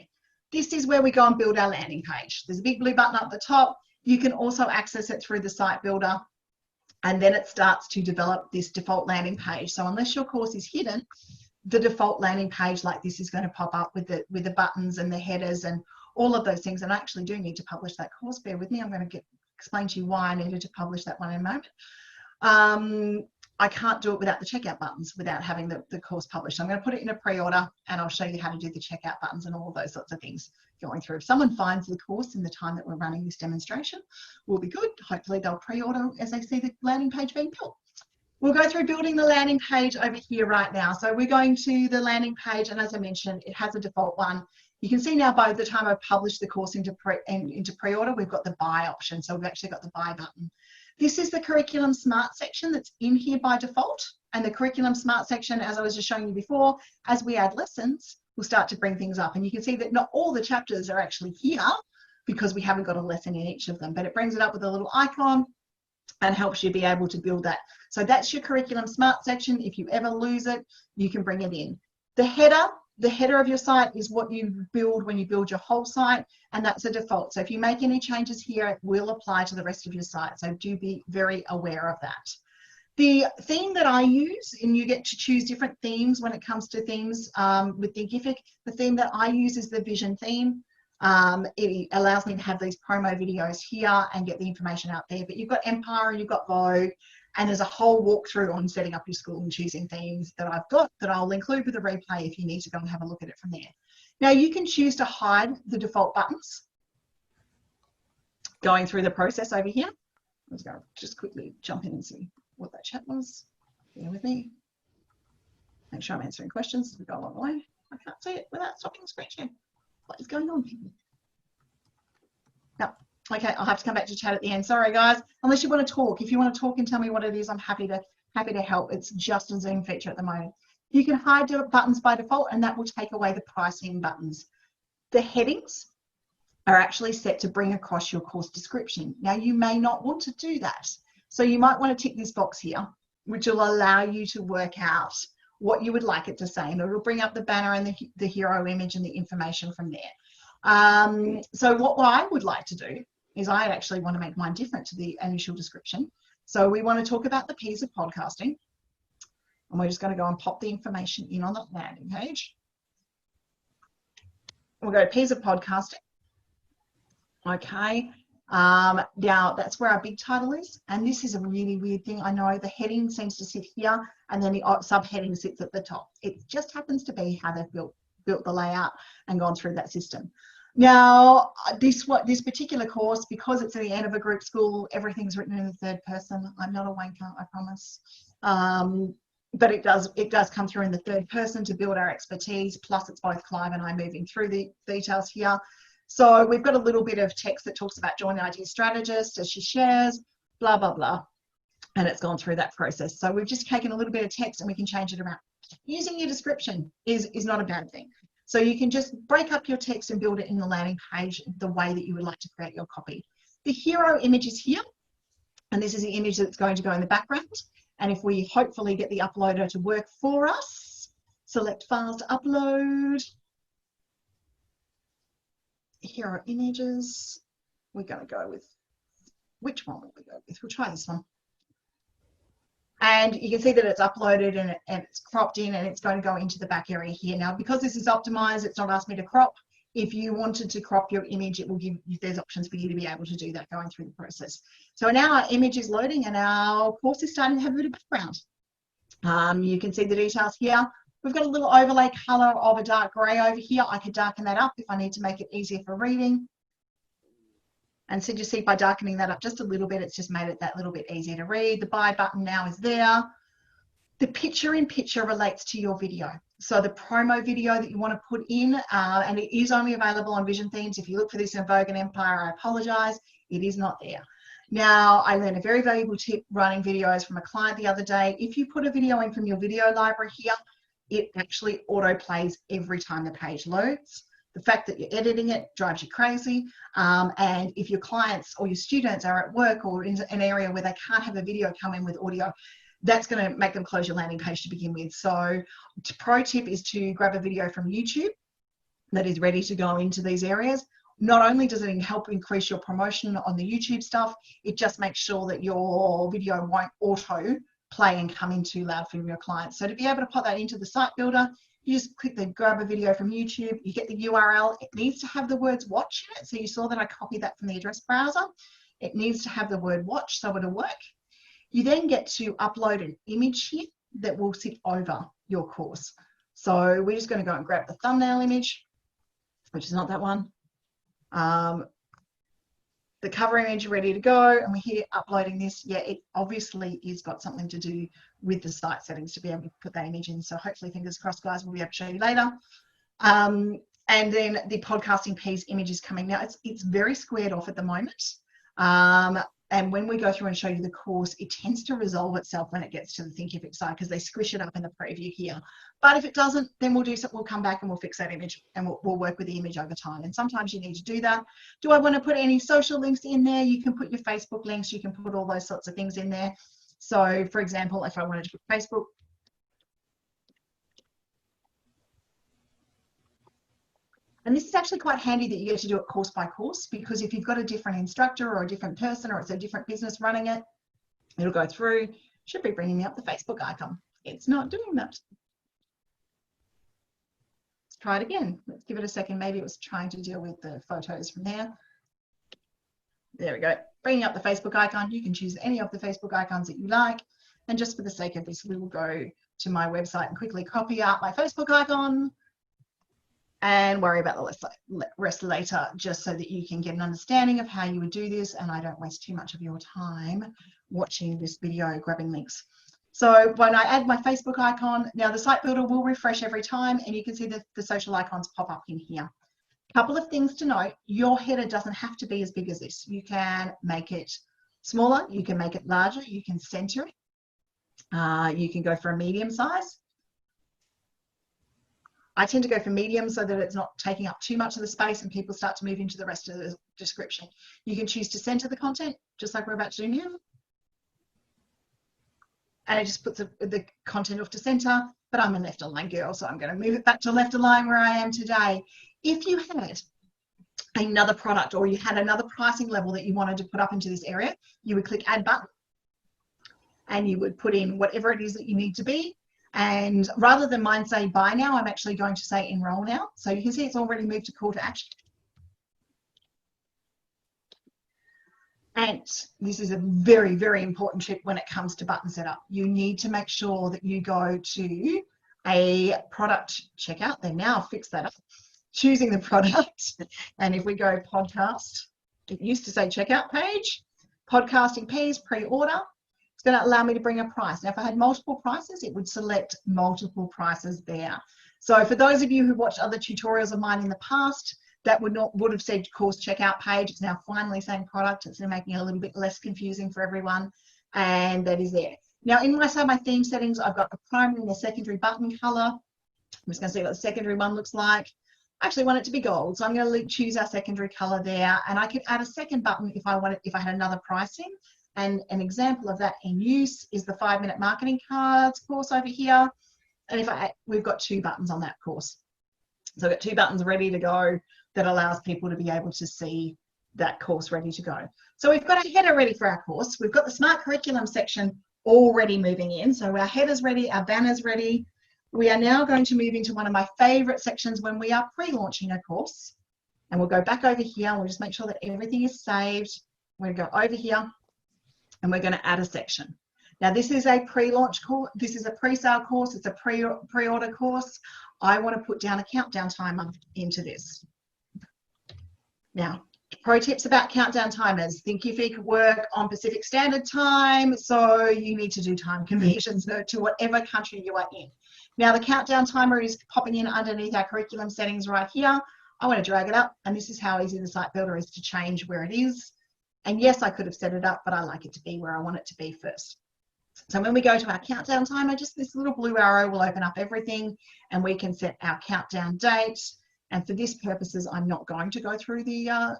This is where we go and build our landing page. There's a big blue button up the top. You can also access it through the site builder, and then it starts to develop this default landing page. So unless your course is hidden, the default landing page like this is going to pop up with the buttons and the headers and all of those things. And I actually do need to publish that course. Bear with me. I'm going to explain to you why I needed to publish that one in a moment. I can't do it without the checkout buttons, without having the course published. So I'm going to put it in a pre-order, and I'll show you how to do the checkout buttons and all of those sorts of things going through. If someone finds the course in the time that we're running this demonstration, will be good. Hopefully they'll pre-order as they see the landing page being built. We'll go through building the landing page over here right now. So we're going to the landing page, and as I mentioned, it has a default one. You can see now by the time I've published the course into pre-order, we've got the buy option. So we've actually got the buy button. This is the Curriculum Smart section that's in here by default. And the Curriculum Smart section, as I was just showing you before, as we add lessons, we'll start to bring things up. And you can see that not all the chapters are actually here because we haven't got a lesson in each of them, but it brings it up with a little icon and helps you be able to build that. So that's your Curriculum Smart section. If you ever lose it, you can bring it in. The header of your site is what you build when you build your whole site, and that's a default. So if you make any changes here, it will apply to the rest of your site. So do be very aware of that. The theme that I use, and you get to choose different themes when it comes to themes with Thinkific, the theme that I use is the Vision theme. It allows me to have these promo videos here and get the information out there. But you've got Empire and you've got Vogue, and there's a whole walkthrough on setting up your school and choosing themes that I've got that I'll include with a replay if you need to go and have a look at it from there. Now you can choose to hide the default buttons going through the process over here. I'm just going to just quickly jump in and see what that chat was. Bear with me. Make sure I'm answering questions as we go along the way. I can't see it without stopping the screen share. What is going on? No. Okay, I'll have to come back to chat at the end. Sorry, guys. Unless you want to talk. If you want to talk and tell me what it is, I'm happy to help. It's just a Zoom feature at the moment. You can hide the buttons by default, and that will take away the pricing buttons. The headings are actually set to bring across your course description. Now, you may not want to do that. So you might want to tick this box here, which will allow you to work out what you would like it to say, and it'll bring up the banner and the hero image and the information from there. So what I would like to do is I actually want to make mine different to the initial description. So we want to talk about the P's of podcasting, and we're just going to go and pop the information in on the landing page. We'll go to P's of podcasting. Okay. Now that's where our big title is, and this is a really weird thing. I know the heading seems to sit here, and then the subheading sits at the top. It just happens to be how they've built the layout and gone through that system. Now this particular course, because it's the Enever Group school, everything's written in the third person. I'm not a wanker, I promise. But it does come through in the third person to build our expertise. Plus, it's both Clive and I moving through the details here. So we've got a little bit of text that talks about join the IT strategist as she shares, blah, blah, blah. And it's gone through that process. So we've just taken a little bit of text and we can change it around. Using your description is not a bad thing. So you can just break up your text and build it in the landing page the way that you would like to create your copy. The hero image is here. And this is the image that's going to go in the background. And if we hopefully get the uploader to work for us, select files to upload. Hero images, we're going to go with, which one will we go with? We'll try this one. And you can see that it's uploaded and it's cropped in, and it's going to go into the back area here. Now, because this is optimized, it's not asked me to crop. If you wanted to crop your image, it will give you, there's options for you to be able to do that going through the process. So now our image is loading and our course is starting to have a bit of background. You can see the details here. We've got a little overlay color of a dark gray over here. I could darken that up if I need to make it easier for reading. And so you see by darkening that up just a little bit, it's just made it that little bit easier to read. The buy button now is there. The picture in picture relates to your video. So the promo video that you want to put in, and it is only available on Vision Themes. If you look for this in Vogue and Empire, I apologize, it is not there. Now, I learned a very valuable tip running videos from a client the other day. If you put a video in from your video library here, it actually auto plays every time the page loads. The fact that you're editing it drives you crazy. And if your clients or your students are at work or in an area where they can't have a video come in with audio, that's going to make them close your landing page to begin with. So pro tip is to grab a video from YouTube that is ready to go into these areas. not only does it help increase your promotion on the YouTube stuff, it just makes sure that your video won't auto play and come in too loud from your clients. So to be able to put that into the site builder, you just click the grab a video from YouTube, you get the URL. It needs to have the words watch in it. So you saw that I copied that from the address browser. It needs to have the word watch, so it'll work. You then get to upload an image here that will sit over your course. So we're just going to go and grab the thumbnail image, which is not that one. The cover image ready to go, and we're here uploading this. Yeah, it obviously is got something to do with the site settings to be able to put that image in. So hopefully, fingers crossed, guys, we'll be able to show you later. And then the podcasting piece image is coming now. It's very squared off at the moment. And when we go through and show you the course, it tends to resolve itself when it gets to the Thinkific side because they squish it up in the preview here. But if it doesn't, then we'll do something. We'll come back and we'll fix that image, and we'll work with the image over time. And sometimes you need to do that. Do I want to put any social links in there? You can put your Facebook links. You can put all those sorts of things in there. So, for example, if I wanted to put Facebook, and this is actually quite handy that you get to do it course by course, because if you've got a different instructor or a different person, or it's a different business running it, it'll go through. Should be bringing me up the Facebook icon. It's not doing that. Let's try it again. Let's give it a second. Maybe it was trying to deal with the photos from there. There we go. Bringing up the Facebook icon. You can choose any of the Facebook icons that you like. And just for the sake of this, we will go to my website and quickly copy out my Facebook icon and worry about the rest later, just so that you can get an understanding of how you would do this and I don't waste too much of your time watching this video, grabbing links. So when I add my Facebook icon, now the site builder will refresh every time, and you can see the social icons pop up in here. A couple of things to note: your header doesn't have to be as big as this. You can make it smaller, you can make it larger, you can center it, you can go for a medium size. I tend to go for medium so that it's not taking up too much of the space and people start to move into the rest of the description. You can choose to center the content, just like we're about to do now. And it just puts the content off to center, but I'm a left align girl, so I'm going to move it back to left align where I am today. If you had another product or you had another pricing level that you wanted to put up into this area, you would click add button and you would put in whatever it is that you need to be. And rather than mine say buy now, I'm actually going to say enroll now. So you can see it's already moved to call to action. And this is a very, very important tip when it comes to button setup. You need to make sure that you go to a product checkout. They now fixed that up. Choosing the product. And if we go podcast, it used to say checkout page, podcasting piece, pre-order. It's going to allow me to bring a price. Now, if I had multiple prices, it would select multiple prices there. So for those of you who watched other tutorials of mine in the past, that would have said course checkout page. It's now finally saying product. It's making it a little bit less confusing for everyone. And that is there. Now, in my theme settings, I've got a primary and a secondary button color. I'm just going to see what the secondary one looks like. I actually want it to be gold. So I'm going to choose our secondary color there. And I could add a second button if I had another pricing. And an example of that in use is the 5-minute marketing cards course over here. And we've got 2 buttons on that course. So I've got 2 buttons ready to go that allows people to be able to see that course ready to go. So we've got a header ready for our course. We've got the smart curriculum section already moving in. So our header's ready, our banner's ready. We are now going to move into one of my favorite sections when we are pre-launching a course. And we'll go back over here and we'll just make sure that everything is saved. We're going to go over here and we're going to add a section. Now this is a pre-launch course. This is a pre-sale course. It's a pre-order course. I want to put down a countdown timer into this. Now, pro tips about countdown timers. Thinkific work on Pacific Standard Time, so you need to do time conversions to whatever country you are in. Now, the countdown timer is popping in underneath our curriculum settings right here. I want to drag it up, and this is how easy the site builder is to change where it is. And yes, I could have set it up, but I like it to be where I want it to be first. So when we go to our countdown timer, just this little blue arrow will open up everything, and we can set our countdown date. And for this purposes, I'm not going to go through the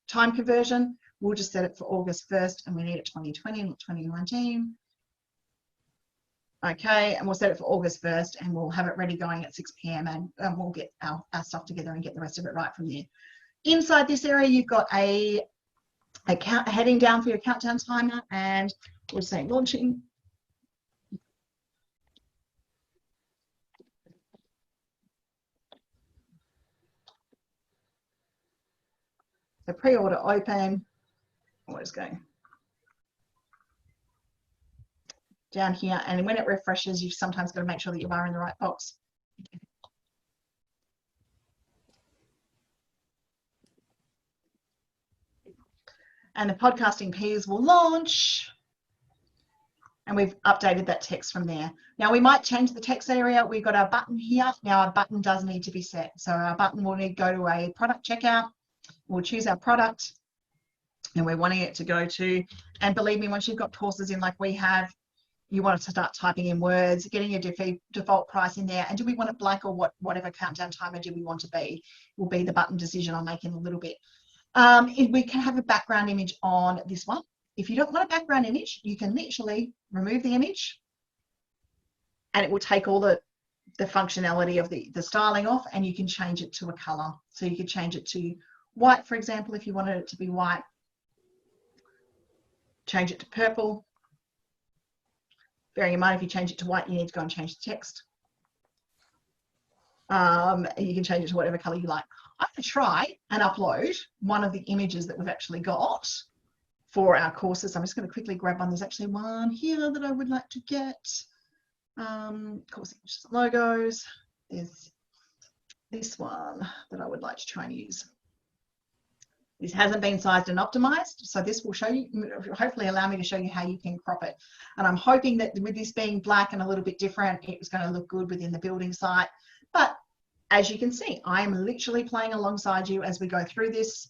time conversion. We'll just set it for August 1st, and we need it 2020, not 2019. Okay, and we'll set it for August 1st, and we'll have it ready going at 6 p.m. and we'll get our stuff together and get the rest of it right from there. Inside this area, you've got a heading down for your countdown timer, and we're saying launching. The pre-order open. What is going down here, and when it refreshes, you've sometimes got to make sure that you are in the right box. And the podcasting peas will launch, and we've updated that text from there. Now we might change the text area. We've got our button here. Now our button does need to be set. So our button will need to go to a product checkout. We'll choose our product, and we're wanting it to go to, and believe me, once you've got courses in like we have, you want to start typing in words, getting your default price in there, and do we want it blank or whatever countdown timer do we want to be, will be the button decision I'll make in a little bit. We can have a background image on this one. If you don't want a background image, you can literally remove the image, and it will take all the functionality of the styling off, and you can change it to a color. So you could change it to white, for example, if you wanted it to be white. Change it to purple. Bearing in mind, if you change it to white, you need to go and change the text. And you can change it to whatever color you like. I'm going to try and upload one of the images that we've actually got for our courses. I'm just going to quickly grab one. There's actually one here that I would like to get. Course images, logos. There's this one that I would like to try and use. This hasn't been sized and optimized, so this will show you, hopefully allow me to show you how you can crop it. And I'm hoping that with this being black and a little bit different, it was going to look good within the building site. But as you can see, I am literally playing alongside you as we go through this.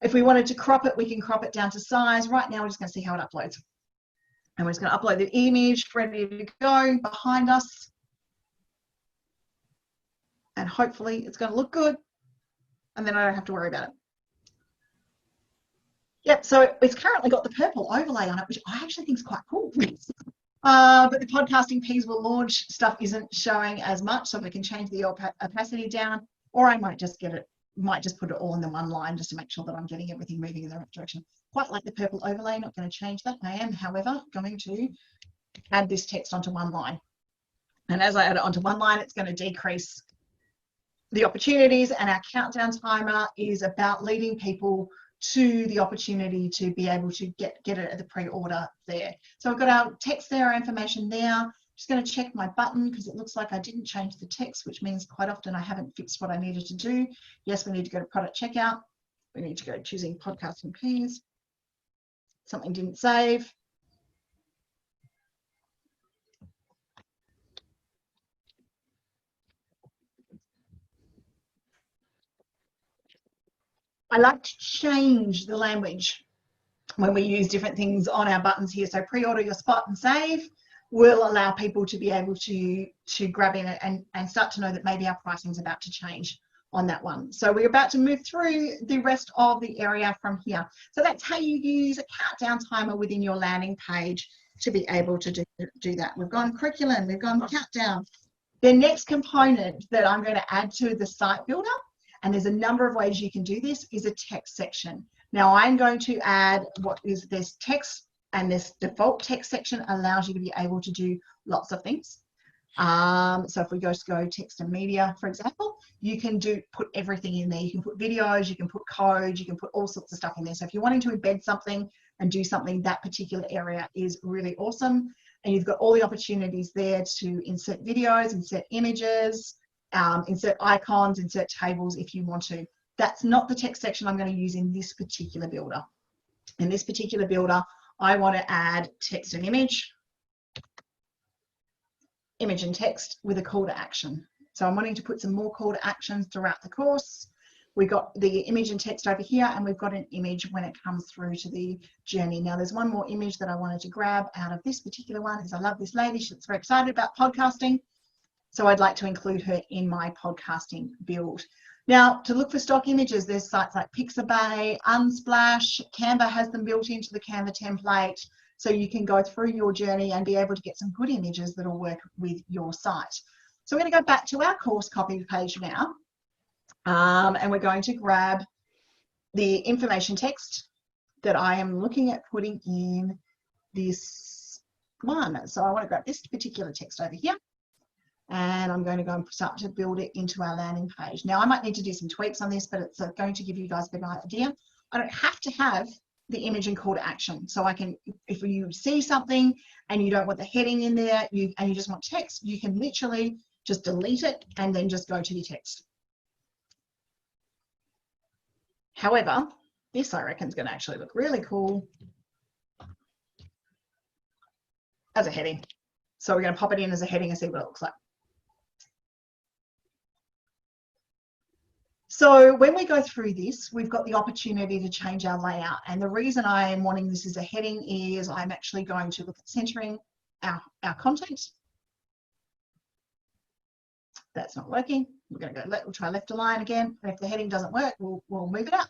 If we wanted to crop it, we can crop it down to size. Right now, we're just going to see how it uploads. And we're just going to upload the image, ready to go behind us. And hopefully it's going to look good. And then I don't have to worry about it. Yep, so it's currently got the purple overlay on it, which I actually think is quite cool. But the podcasting peas will launch. Stuff isn't showing as much, so we can change the opacity down, or I might just put it all in the one line just to make sure that I'm getting everything moving in the right direction. Quite like the purple overlay, not going to change that. I am, however, going to add this text onto one line. And as I add it onto one line, it's going to decrease the opportunities, and our countdown timer is about leading people to the opportunity to be able to get it at the pre-order there. So I've got our text there, our information there. Just going to check my button because it looks like I didn't change the text, which means quite often I haven't fixed what I needed to do. Yes, we need to go to product checkout. We need to go choosing podcasting peas. Something didn't save. I like to change the language when we use different things on our buttons here. So pre-order your spot and save will allow people to be able to grab in it and start to know that maybe our pricing is about to change on that one. So we're about to move through the rest of the area from here. So that's how you use a countdown timer within your landing page to be able to do that. We've gone curriculum, we've gone countdown. The next component that I'm going to add to the site builder, and there's a number of ways you can do this, is a text section. Now I'm going to add this text, and this default text section allows you to be able to do lots of things. So if we go text and media, for example, you can put everything in there. You can put videos, you can put code, you can put all sorts of stuff in there. So if you're wanting to embed something and do something, that particular area is really awesome. And you've got all the opportunities there to insert videos, insert images, insert icons, insert tables if you want to. That's not the text section I'm going to use in this particular builder. In this particular builder, I want to add text and image and text with a call to action. So I'm wanting to put some more call to actions throughout the course. We've got the image and text over here, and we've got an image when it comes through to the journey. Now there's one more image that I wanted to grab out of this particular one, because I love this lady. She's very excited about podcasting. So I'd like to include her in my podcasting build. Now, to look for stock images, there's sites like Pixabay, Unsplash, Canva has them built into the Canva template. So you can go through your journey and be able to get some good images that will work with your site. So we're going to go back to our course copy page now. And we're going to grab the information text that I am looking at putting in this one. So I want to grab this particular text over here, and I'm going to go and start to build it into our landing page. Now, I might need to do some tweaks on this, but it's going to give you guys a bit of an idea. I don't have to have the image and call to action. So I can, if you see something and you don't want the heading in there, and you just want text, you can literally just delete it and then just go to your text. However, this I reckon is going to actually look really cool as a heading. So we're going to pop it in as a heading and see what it looks like. So when we go through this, we've got the opportunity to change our layout. And the reason I am wanting this as a heading is I'm actually going to look at centering our content. That's not working. We're going to go, we'll try left align again. And if the heading doesn't work, we'll move it up.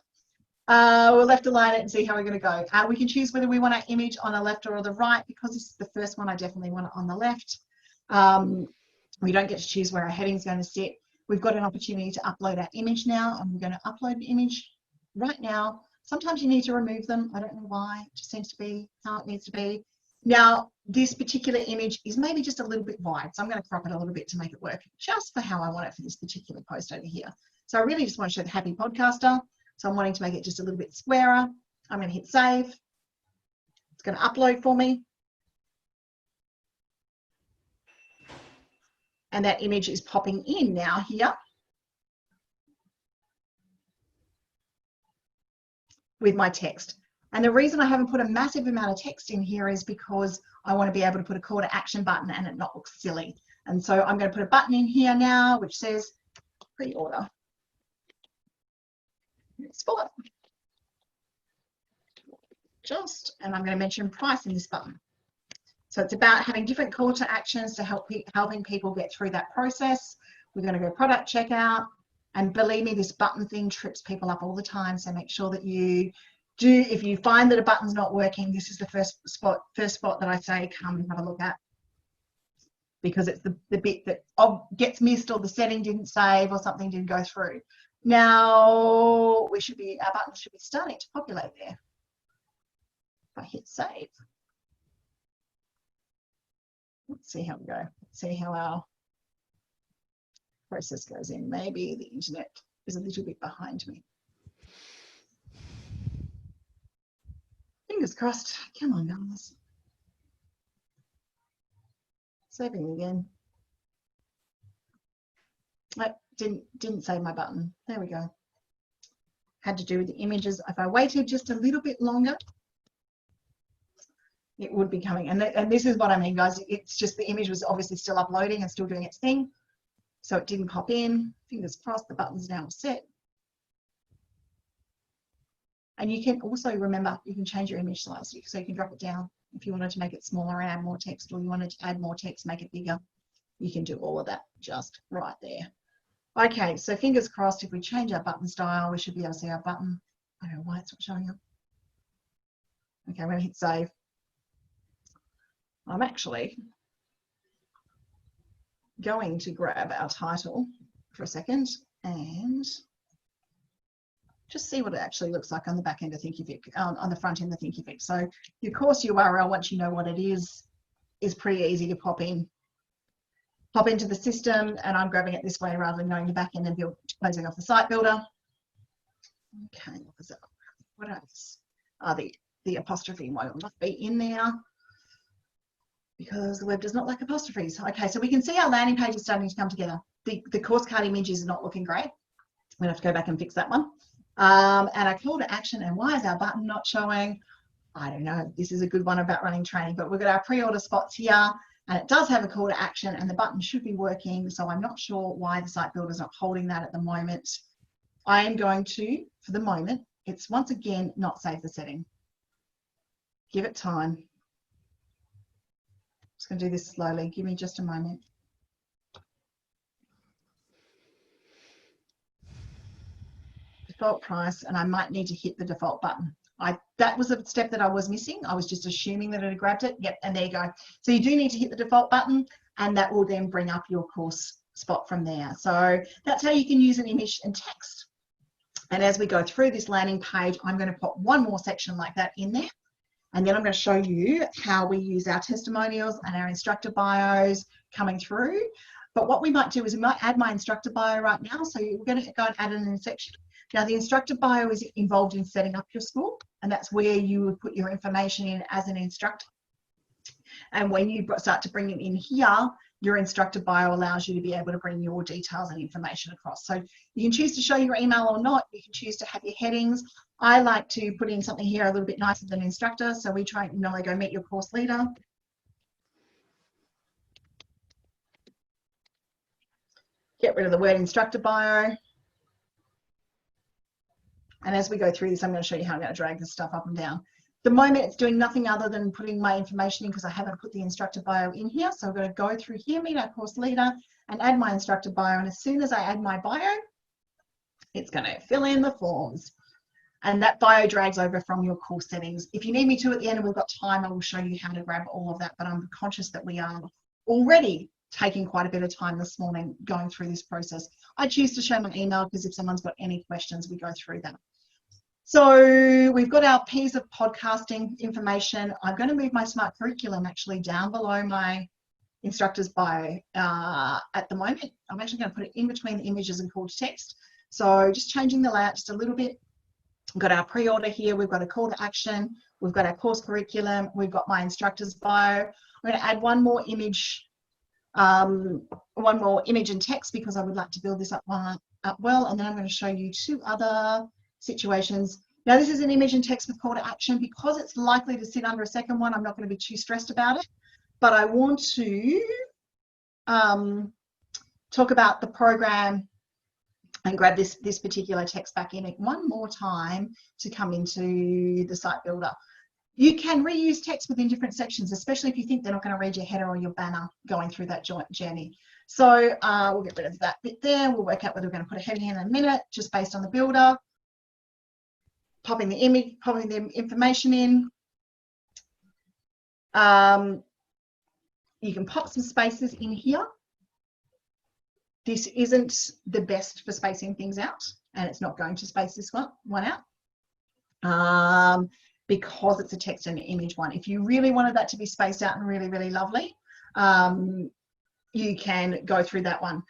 We'll left align it and see how we're going to go. We can choose whether we want our image on the left or the right. Because this is the first one, I definitely want it on the left. We don't get to choose where our heading is going to sit. We've got an opportunity to upload our image now, and we're going to upload an image right now. Sometimes you need to remove them. I don't know why. It just seems to be how it needs to be. Now, this particular image is maybe just a little bit wide, so I'm going to crop it a little bit to make it work just for how I want it for this particular post over here. So I really just want to show the happy podcaster. So I'm wanting to make it just a little bit squarer. I'm going to hit save. It's going to upload for me. And that image is popping in now here with my text. And the reason I haven't put a massive amount of text in here is because I want to be able to put a call to action button and it not look silly. And so I'm going to put a button in here now which says pre-order. Spot. And I'm going to mention price in this button. So it's about having different call to actions to helping people get through that process. We're going to go product checkout, and believe me, this button thing trips people up all the time. So make sure that you do, if you find that a button's not working, this is the first spot that I say come and have a look at, because it's the bit that gets missed, or the setting didn't save, or something didn't go through. Now our button should be starting to populate there. If I hit save. Let's see how we go. Let's see how our process goes in. Maybe the internet is a little bit behind me. Fingers crossed. Come on, guys. Saving again. I didn't save my button. There we go. Had to do with the images. If I waited just a little bit longer, it would be coming. And this is what I mean, guys. It's just the image was obviously still uploading and still doing its thing. So it didn't pop in. Fingers crossed, the button's now set. And you can also remember, you can change your image size. So you can drop it down if you wanted to make it smaller and add more text, or you wanted to add more text, make it bigger. You can do all of that just right there. Okay, so fingers crossed, if we change our button style, we should be able to see our button. I don't know why it's not showing up. Okay, I'm going to hit save. I'm actually going to grab our title for a second and just see what it actually looks like on the back end of Thinkific, on the front end of Thinkific. So your course URL, once you know what it is pretty easy to pop into the system, and I'm grabbing it this way rather than going to back end and closing off the site builder. Okay, what was that? What else? The apostrophe will not be in there, because the web does not like apostrophes. Okay, so we can see our landing page is starting to come together. The course card image is not looking great. We'll have to go back and fix that one. And our call to action, and why is our button not showing? I don't know. This is a good one about running training, but we've got our pre-order spots here, and it does have a call to action, and the button should be working. So I'm not sure why the site builder is not holding that at the moment. I am going to, for the moment, it's once again not save the setting. Give it time. Just going to do this slowly. Give me just a moment. Default price, and I might need to hit the default button. That was a step that I was missing. I was just assuming that it had grabbed it. Yep, and there you go. So you do need to hit the default button, and that will then bring up your course spot from there. So that's how you can use an image and text. And as we go through this landing page, I'm going to put one more section like that in there. And then I'm going to show you how we use our testimonials and our instructor bios coming through. But what we might do is we might add my instructor bio right now. So we're going to go and add it in a section. Now, the instructor bio is involved in setting up your school, and that's where you would put your information in as an instructor. And when you start to bring it in here, your instructor bio allows you to be able to bring your details and information across. So you can choose to show your email or not. You can choose to have your headings. I like to put in something here a little bit nicer than instructor. So we try, you know, I go meet your course leader. Get rid of the word instructor bio. And as we go through this, I'm going to show you how I'm going to drag this stuff up and down. The moment it's doing nothing other than putting my information in because I haven't put the instructor bio in here. So I'm going to go through here, meet our course leader, and add my instructor bio. And as soon as I add my bio, it's going to fill in the forms. And that bio drags over from your course settings. If you need me to at the end and we've got time, I will show you how to grab all of that. But I'm conscious that we are already taking quite a bit of time this morning going through this process. I choose to show my email because if someone's got any questions, we go through that. So we've got our piece of podcasting information. I'm going to move my smart curriculum actually down below my instructor's bio at the moment. I'm actually going to put it in between the images and call to text. So just changing the layout just a little bit. We've got our pre-order here. We've got a call to action. We've got our course curriculum. We've got my instructor's bio. I'm going to add one more image and text because I would like to build this up well. And then I'm going to show you two other situations. Now this is an image and text with call to action. Because it's likely to sit under a second one, I'm not going to be too stressed about it, but I want to talk about the program and grab this particular text back in it one more time to come into the site builder. You can reuse text within different sections, especially if you think they're not going to read your header or your banner going through that journey. So we'll get rid of that bit there. We'll work out whether we're going to put a heading in a minute just based on the builder. Popping the image, popping the information in. You can pop some spaces in here. This isn't the best for spacing things out, and it's not going to space this one out because it's a text and an image one. If you really wanted that to be spaced out and really, really lovely, you can go through that one.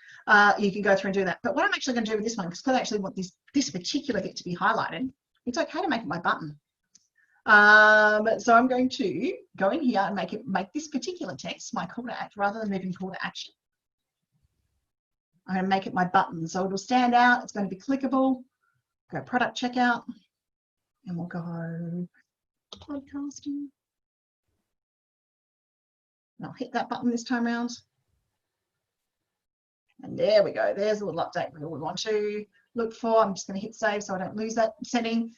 You can go through and do that. But what I'm actually going to do with this one, because I actually want this particular bit to be highlighted, it's okay to make it my button. So I'm going to go in here and make this particular text my call to act rather than moving call to action. I'm going to make it my button. So it'll stand out. It's going to be clickable. Go product checkout. And we'll go podcasting. And I'll hit that button this time around. And there we go. There's a little update we want to look for. I'm just going to hit save so I don't lose that setting.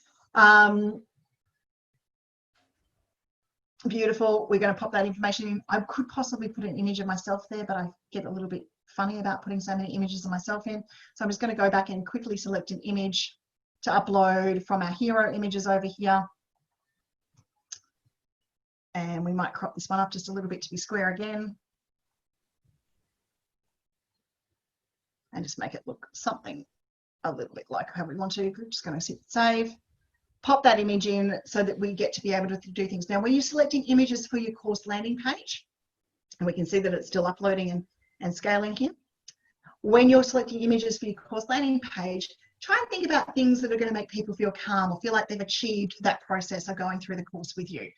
Beautiful. We're going to pop that information in. I could possibly put an image of myself there, but I get a little bit funny about putting so many images of myself in. So I'm just going to go back and quickly select an image to upload from our hero images over here. And we might crop this one up just a little bit to be square again. And just make it look something a little bit like how we want to. We're just going to hit save. Pop that image in so that we get to be able to do things. Now, when you're selecting images for your course landing page, and we can see that it's still uploading and scaling here. When you're selecting images for your course landing page, try and think about things that are going to make people feel calm or feel like they've achieved that process of going through the course with you,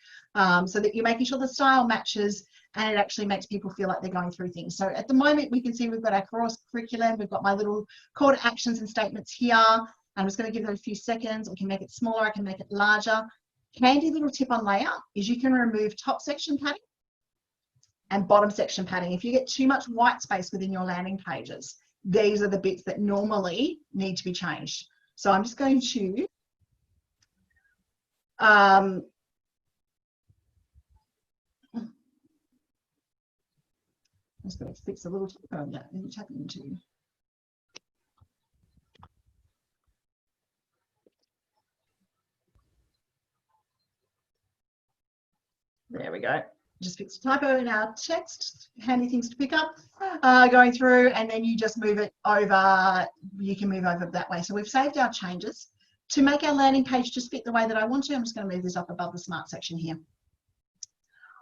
so that you're making sure the style matches and it actually makes people feel like they're going through things. So at the moment, we can see we've got our course curriculum, we've got my little call to actions and statements here. I'm just going to give it a few seconds. I can make it smaller, I can make it larger. Handy little tip on layout is you can remove top section padding and bottom section padding. If you get too much white space within your landing pages, these are the bits that normally need to be changed. So I'm just going to I'm just going to fix a little typo on that and tap into. There we go. Just fix a typo in our text, handy things to pick up, going through, and then you just move it over. You can move over that way. So we've saved our changes. to make our landing page just fit the way that I want to, I'm just going to move this up above the smart section here.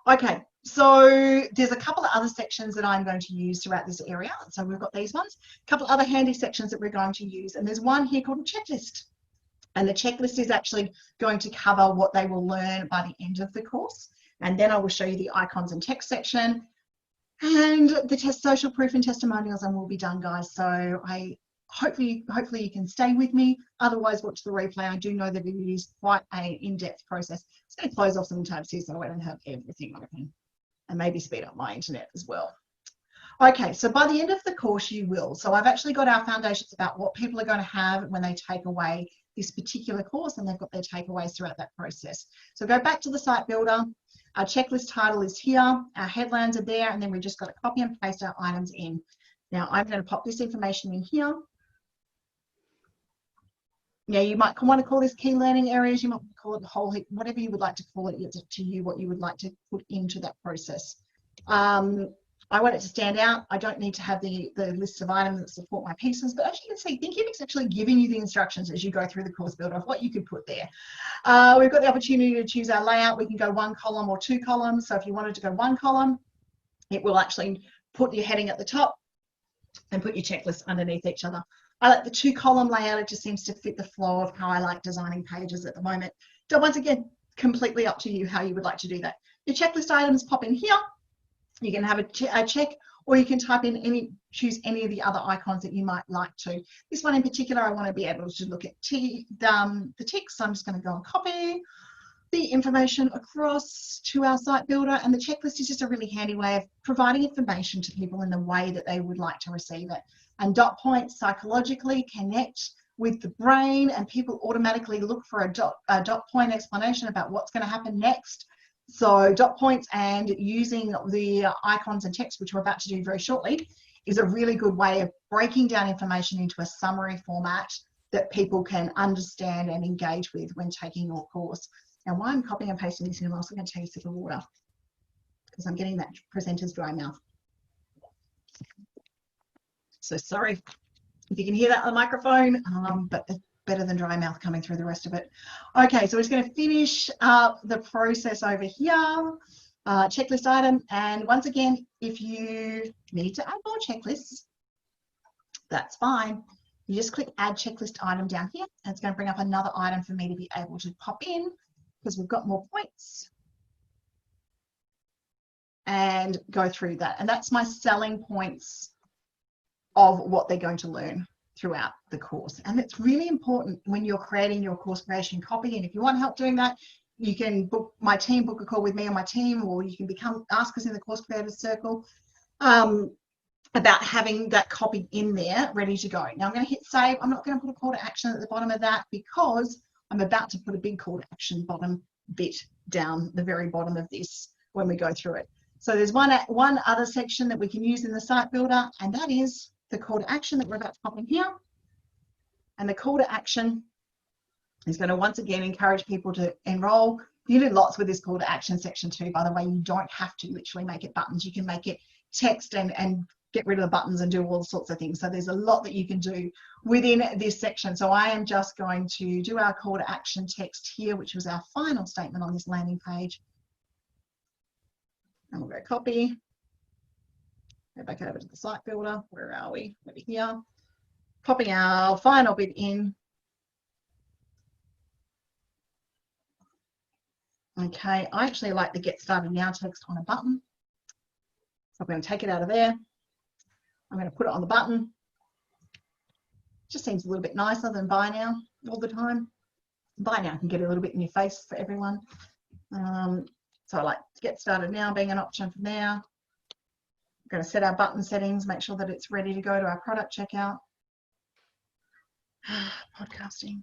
Okay, so there's a couple of other sections that I'm going to use throughout this area. So we've got these ones, a couple of other handy sections that we're going to use, and there's one here called a checklist. And the checklist is actually going to cover what they will learn by the end of the course. And then I will show you the icons and text section and the social proof and testimonials, and we'll be done, guys. So hopefully you can stay with me. Otherwise, watch the replay. I do know that it is quite an in-depth process. It's going to close off some tabs here so I don't have everything open, and maybe speed up my internet as well. Okay, so by the end of the course, you will. So I've actually got our foundations about what people are going to have when they take away this particular course, and they've got their takeaways throughout that process. So go back to the site builder. Our checklist title is here. Our headlines are there, and then we just got to copy and paste our items in. Now I'm going to pop this information in here. Yeah, you might want to call this key learning areas. You might call it the whole heap, whatever you would like to call it. It's up to you what you would like to put into that process. I want it to stand out. I don't need to have the list of items that support my pieces, but as you can see, Thinkific's actually giving you the instructions as you go through the course builder of what you could put there. We've got the opportunity to choose our layout. We can go 1 column or 2 columns. So if you wanted to go 1 column, it will actually put your heading at the top and put your checklists underneath each other. I like the 2 column layout. It just seems to fit the flow of how I like designing pages at the moment. So once again, completely up to you how you would like to do that. Your checklist items pop in here. You can have a check, or you can type in choose any of the other icons that you might like to. This one in particular, I want to be able to look at the ticks. So I'm just going to go and copy the information across to our site builder, and the checklist is just a really handy way of providing information to people in the way that they would like to receive it. And dot points psychologically connect with the brain, and people automatically look for a dot point explanation about what's going to happen next. So dot points and using the icons and text, which we're about to do very shortly, is a really good way of breaking down information into a summary format that people can understand and engage with when taking your course. Now, while I'm copying and pasting this in, I'm also going to take a sip of water because I'm getting that presenter's dry mouth. So sorry if you can hear that on the microphone, but it's better than dry mouth coming through the rest of it. Okay, so we're just going to finish up the process over here. Checklist item, and once again, if you need to add more checklists, that's fine. You just click add checklist item down here, and it's going to bring up another item for me to be able to pop in because we've got more points and go through that. And that's my selling points of what they're going to learn throughout the course. And it's really important when you're creating your course creation copy. And if you want help doing that, you can book my team, book a call with me on my team, or you can ask us in the Course Creators Circle about having that copy in there ready to go. Now I'm going to hit save. I'm not going to put a call to action at the bottom of that because I'm about to put a big call to action bottom bit down the very bottom of this when we go through it. So there's one other section that we can use in the site builder, and that is the call to action that we're about to pop in here. And the call to action is going to once again encourage people to enroll. You do lots with this call to action section too, by the way. You don't have to literally make it buttons. You can make it text and get rid of the buttons and do all sorts of things. So there's a lot that you can do within this section. So I am just going to do our call to action text here, which was our final statement on this landing page. And we'll go copy. Go back over to the site builder. Where are we? Over here. Popping our final bit in. Okay, I actually like the get started now text on a button. So I'm going to take it out of there. I'm going to put it on the button. Just seems a little bit nicer than buy now all the time. Buy now can get a little bit in your face for everyone. So I like to get started now being an option from there. I'm going to set our button settings, make sure that it's ready to go to our product checkout. Podcasting.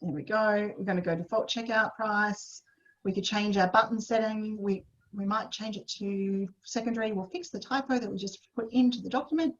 There we go. We're going to go default checkout price. We could change our button setting. We might change it to secondary. We'll fix the typo that we just put into the document.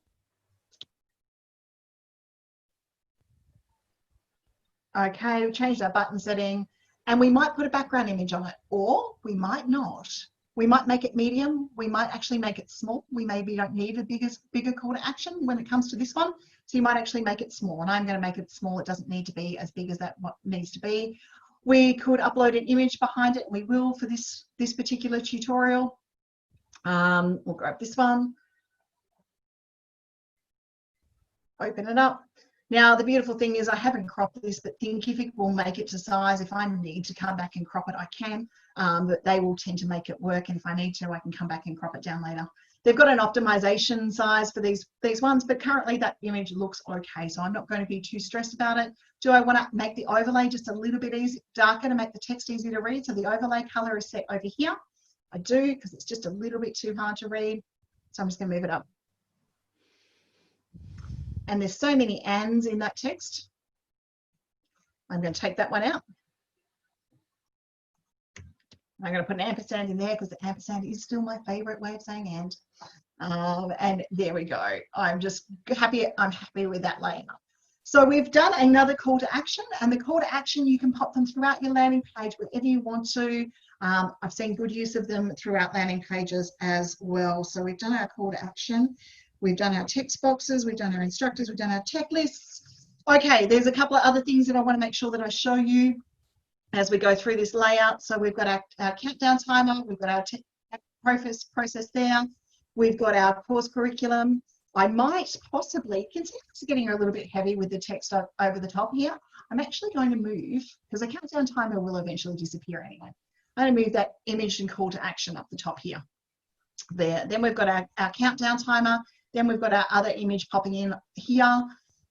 Okay, we changed our button setting, and we might put a background image on it, or we might not. We might make it medium. We might actually make it small. We maybe don't need a bigger call to action when it comes to this one. So you might actually make it small, and I'm going to make it small. It doesn't need to be as big as that what needs to be. We could upload an image behind it, and we will for this particular tutorial. We'll grab this one, open it up. Now, the beautiful thing is I haven't cropped this, but Thinkific will make it to size. If I need to come back and crop it, I can, but they will tend to make it work. And if I need to, I can come back and crop it down later. They've got an optimization size for these ones, but currently that image looks okay. So I'm not going to be too stressed about it. Do I want to make the overlay just a little bit darker to make the text easy to read? So the overlay color is set over here. I do, because it's just a little bit too hard to read. So I'm just going to move it up. And there's so many ands in that text. I'm going to take that one out. I'm going to put an ampersand in there because the ampersand is still my favorite way of saying and there we go. I'm just happy. I'm happy with that layout. So we've done another call to action, and the call to action, you can pop them throughout your landing page wherever you want to. I've seen good use of them throughout landing pages as well. So we've done our call to action. We've done our text boxes, we've done our instructors, we've done our checklists. Okay, there's a couple of other things that I want to make sure that I show you as we go through this layout. So we've got our countdown timer, we've got our process there, we've got our course curriculum. I might possibly, you can see it's getting a little bit heavy with the text over the top here. I'm actually going to move, because the countdown timer will eventually disappear anyway. I'm going to move that image and call to action up the top here. There. Then we've got our countdown timer. Then we've got our other image popping in here.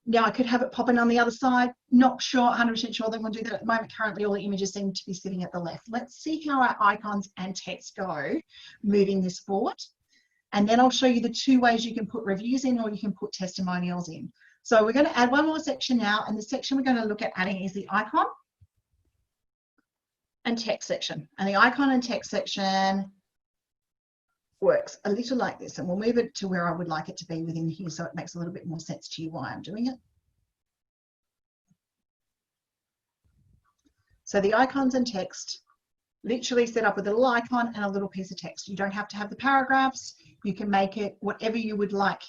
Now I could have it popping on the other side. Not sure, 100% sure they want to do that at the moment. Currently all the images seem to be sitting at the left. Let's see how our icons and text go moving this forward. And then I'll show you the two ways you can put reviews in, or you can put testimonials in. So we're going to add one more section now, and the section we're going to look at adding is the icon and text section. And the icon and text section works a little like this, and we'll move it to where I would like it to be within here so it makes a little bit more sense to you why I'm doing it. So the icons and text literally set up with a little icon and a little piece of text. You don't have to have the paragraphs. You can make it whatever you would like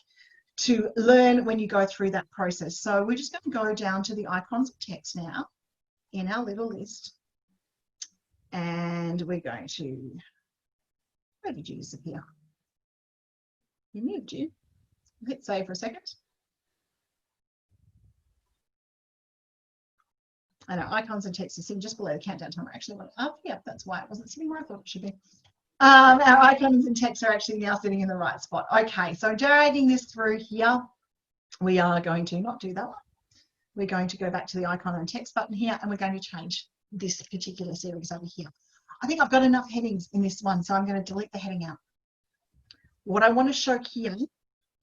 to learn when you go through that process. So we're just going to go down to the icons and text now in our little list, and we're going to, where did you disappear? You moved, you. Hit save for a second. And our icons and text is sitting just below the countdown timer. Actually, up here. That's why it wasn't sitting where I thought it should be. Our icons and text are actually now sitting in the right spot. Okay, so dragging this through here, we are going to not do that one. We're going to go back to the icon and text button here, and we're going to change this particular series over here. I think I've got enough headings in this one, so I'm going to delete the heading out. What I want to show here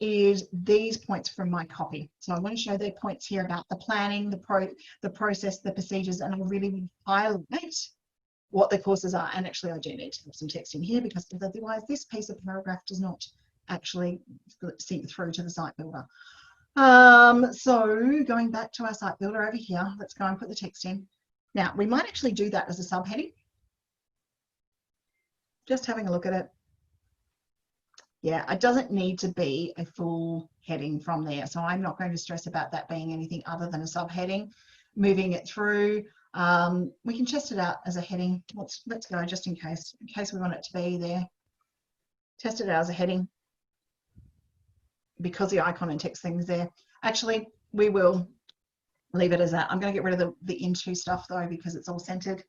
is these points from my copy. So I want to show the points here about the planning, the process, the procedures, and I really highlight what the courses are. And actually, I do need to have some text in here because otherwise this piece of paragraph does not actually sync through to the site builder. So going back to our site builder over here, let's go and put the text in. Now, we might actually do that as a subheading. Just having a look at it. Yeah, it doesn't need to be a full heading from there. So I'm not going to stress about that being anything other than a subheading. Moving it through, we can test it out as a heading. Let's go just in case we want it to be there. Test it out as a heading because the icon and text thing is there. Actually, we will leave it as that. I'm going to get rid of the into stuff though because it's all centered.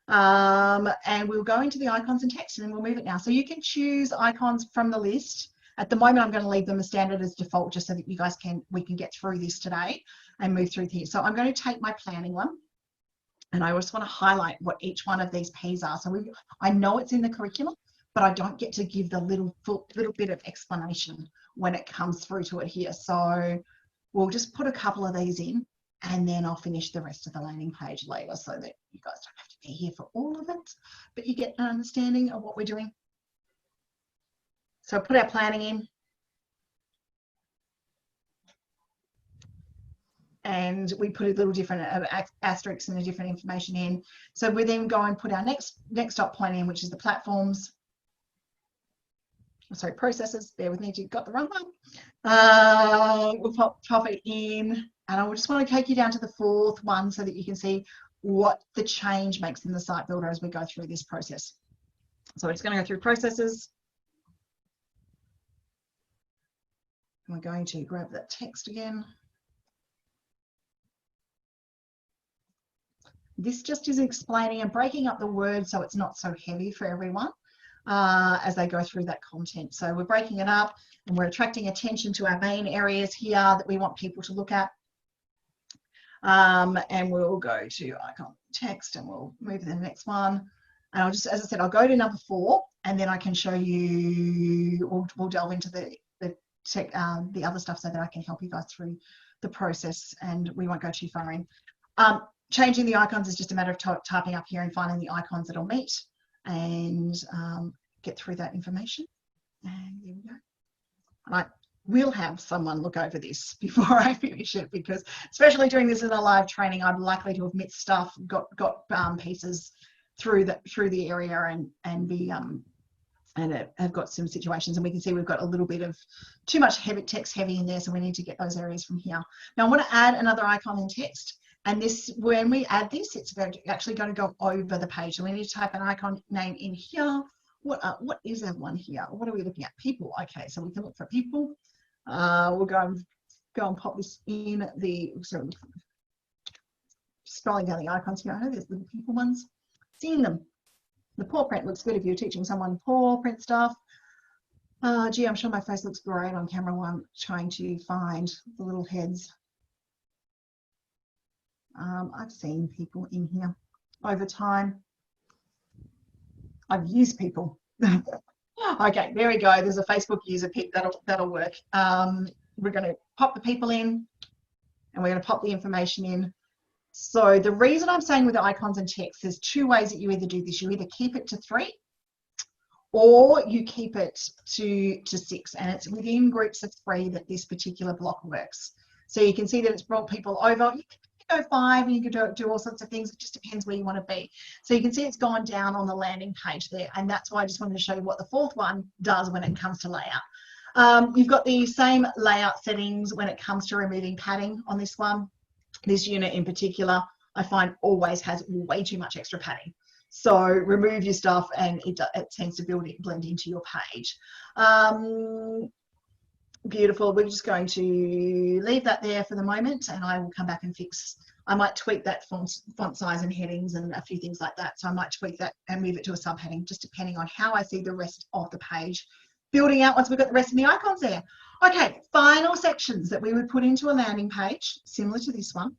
And we'll go into the icons and text and then we'll move it now. So you can choose icons from the list. At the moment, I'm going to leave them as standard as default just so that you guys we can get through this today and move through here. So I'm going to take my planning one and I just want to highlight what each one of these P's are. So I know it's in the curriculum, but I don't get to give the little bit of explanation when it comes through to it here. So we'll just put a couple of these in and then I'll finish the rest of the landing page later so that you guys don't have to be here for all of it, but you get an understanding of what we're doing. So put our planning in. And we put a little different asterisks and a different information in. So we then go and put our next dot point in, which is the platforms. sorry, processes, bear with me, you got the wrong one. We'll pop it in, and I just want to take you down to the fourth one so that you can see what the change makes in the site builder as we go through this process. So we're just going to go through processes. And we're going to grab that text again. This just is explaining and breaking up the words so it's not so heavy for everyone as they go through that content. So we're breaking it up and we're attracting attention to our main areas here that we want people to look at. And we'll go to icon text and we'll move to the next one. And I'll just, as I said, I'll go to number 4 and then I can show you, we'll delve into the other stuff so that I can help you guys through the process and we won't go too far in. Changing the icons is just a matter of typing up here and finding the icons that'll meet and get through that information. And there we go. I will have someone look over this before I finish it because especially doing this in a live training, I'm likely to have missed stuff, got pieces through the area and be and have got some situations, and we can see we've got a little bit of too much text heavy in there, so we need to get those areas from here. Now I want to add another icon in text. And this, when we add this, it's actually going to go over the page. So we need to type an icon name in here. What is that one here? What are we looking at? People. Okay, so we can look for people. We'll go and pop this in the, sorry, scrolling down the icons here. I know there's little people ones. Seeing them. The paw print looks good if you're teaching someone paw print stuff. Gee, I'm sure my face looks great on camera while I'm trying to find the little heads. I've seen people in here over time. I've used people. Okay, there we go. There's a Facebook user pick that'll work. We're going to pop the people in and we're going to pop the information in. So the reason I'm saying with the icons and text, there's 2 ways that you either do this. You either keep it to 3 or you keep it to 6, and it's within groups of 3 that this particular block works. So you can see that it's brought people over. You can go 5 and you can do all sorts of things. It just depends where you want to be. So you can see it's gone down on the landing page there, and that's why I just wanted to show you what the 4th one does when it comes to layout. You've got the same layout settings when it comes to removing padding on this one. This unit in particular, I find always has way too much extra padding. So remove your stuff and it tends to blend into your page. Beautiful. We're just going to leave that there for the moment and I will come back and fix. I might tweak that font size and headings and a few things like that. So I might tweak that and move it to a subheading just depending on how I see the rest of the page building out once we've got the rest of the icons there. Okay, final sections that we would put into a landing page, similar to this one,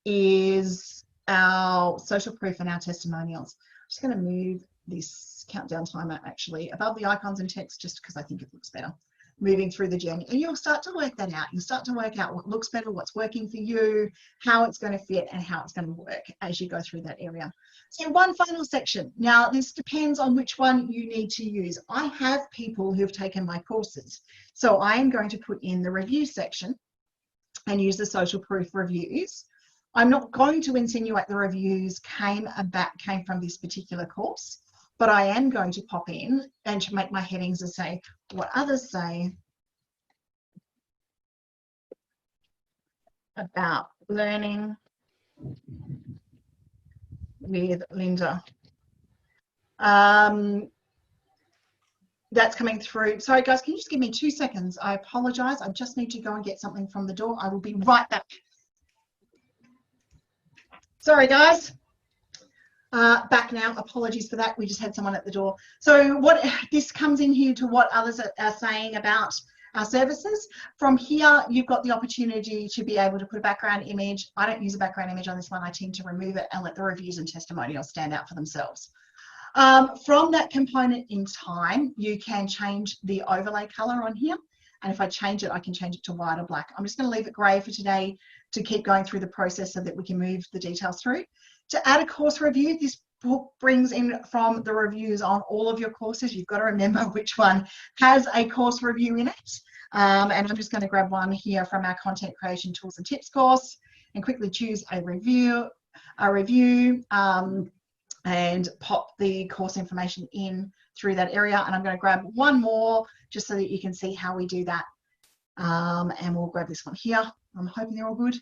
is our social proof and our testimonials. I'm just going to move this countdown timer actually above the icons and text just because I think it looks better. Moving through the journey, and you'll start to work that out. You'll start to work out what looks better, what's working for you, how it's going to fit, and how it's going to work as you go through that area. So one final section. Now, this depends on which one you need to use. I have people who've taken my courses, so I am going to put in the review section and use the social proof reviews. I'm not going to insinuate the reviews came from this particular course, but I am going to pop in and to make my headings and say what others say about learning with Linda. That's coming through. Sorry guys, can you just give me 2 seconds? I apologize. I just need to go and get something from the door. I will be right back. Sorry guys. Back now, apologies for that. We just had someone at the door. So what this comes in here to what others are saying about our services. From here, you've got the opportunity to be able to put a background image. I don't use a background image on this one. I tend to remove it and let the reviews and testimonials stand out for themselves. From that component in time, you can change the overlay color on here. And if I change it, I can change it to white or black. I'm just going to leave it gray for today to keep going through the process so that we can move the details through. To add a course review, this book brings in from the reviews on all of your courses. You've got to remember which one has a course review in it. And I'm just going to grab one here from our content creation tools and tips course and quickly choose a review. and pop the course information in through that area. And I'm going to grab one more just so that you can see how we do that. And we'll grab this one here. I'm hoping they're all good.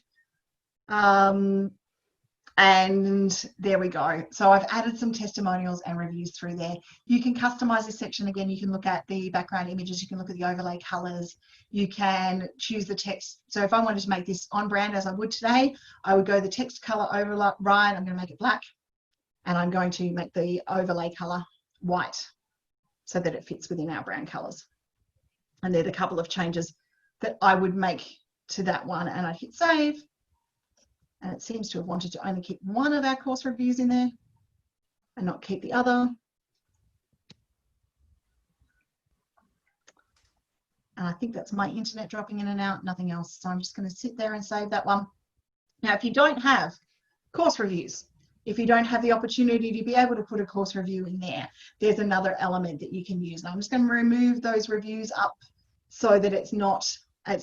And there we go. So I've added some testimonials and reviews through there. You can customize this section again. You can look at the background images. You can look at the overlay colors. You can choose the text. So if I wanted to make this on brand as I would today, I would go the text color override. I'm going to make it black, and I'm going to make the overlay color white so that it fits within our brand colors. And they're the couple of changes that I would make to that one, and I'd hit save. And it seems to have wanted to only keep one of our course reviews in there and not keep the other. And I think that's my internet dropping in and out, nothing else. So I'm just going to sit there and save that one. Now, if you don't have course reviews, if you don't have the opportunity to be able to put a course review in there, there's another element that you can use. And I'm just going to remove those reviews up so that it's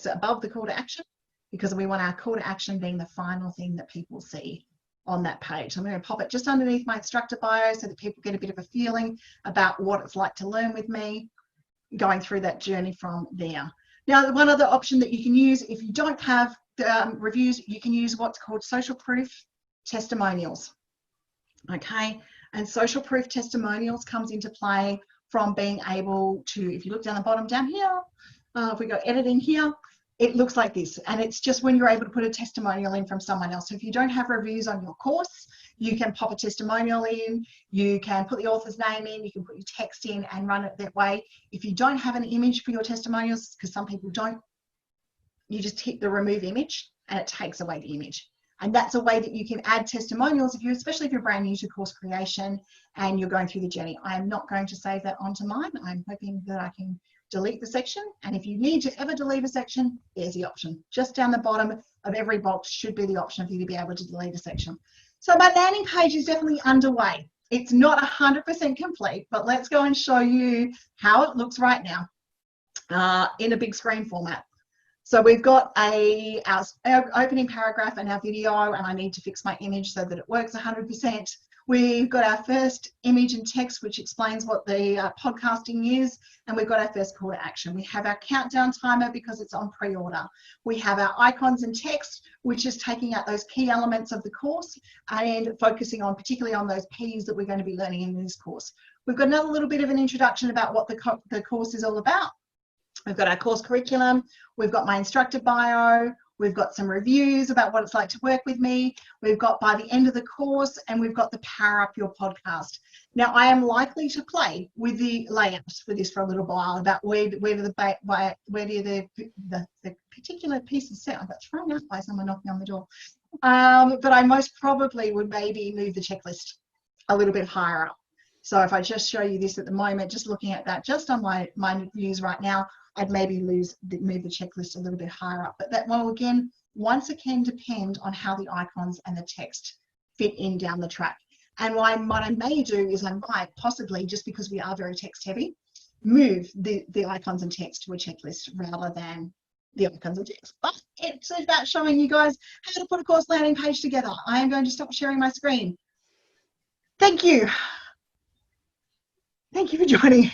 above the call to action, because we want our call to action being the final thing that people see on that page. I'm going to pop it just underneath my instructor bio so that people get a bit of a feeling about what it's like to learn with me, going through that journey from there. Now, one other option that you can use, if you don't have reviews, you can use what's called social proof testimonials. Okay, and social proof testimonials comes into play from being able to, if you look down the bottom down here, if we go edit in here, it looks like this, and it's just when you're able to put a testimonial in from someone else. So if you don't have reviews on your course, you can pop a testimonial in, you can put the author's name in, you can put your text in and run it that way. If you don't have an image for your testimonials, because some people don't, you just hit the remove image and it takes away the image. And that's a way that you can add testimonials, especially if you're brand new to course creation and you're going through the journey. I am not going to save that onto mine. I'm hoping that I can delete the section, and if you need to ever delete a section, there's the option. Just down the bottom of every box should be the option for you to be able to delete a section. So my landing page is definitely underway. It's not 100% complete, but let's go and show you how it looks right now in a big screen format. So we've got our opening paragraph and our video, and I need to fix my image so that it works 100%. We've got our first image and text, which explains what the podcasting is, and we've got our first call to action. We have our countdown timer because it's on pre-order. We have our icons and text, which is taking out those key elements of the course and focusing on particularly on those P's that we're going to be learning in this course. We've got another little bit of an introduction about what the course is all about. We've got our course curriculum, we've got my instructor bio, we've got some reviews about what it's like to work with me, we've got by the end of the course, and we've got the Power Up Your Podcast. Now, I am likely to play with the layouts for this for a little while, about where do the particular pieces sit. I got thrown out by someone knocking on the door. But I most probably would maybe move the checklist a little bit higher up. So if I just show you this at the moment, just looking at that, just on my views right now, I'd maybe move the checklist a little bit higher up. But that will, again, once again, depend on how the icons and the text fit in down the track. And what I may do is I might possibly, just because we are very text heavy, move the icons and text to a checklist rather than the icons and text. But it's about showing you guys how to put a course landing page together. I am going to stop sharing my screen. Thank you. Thank you for joining.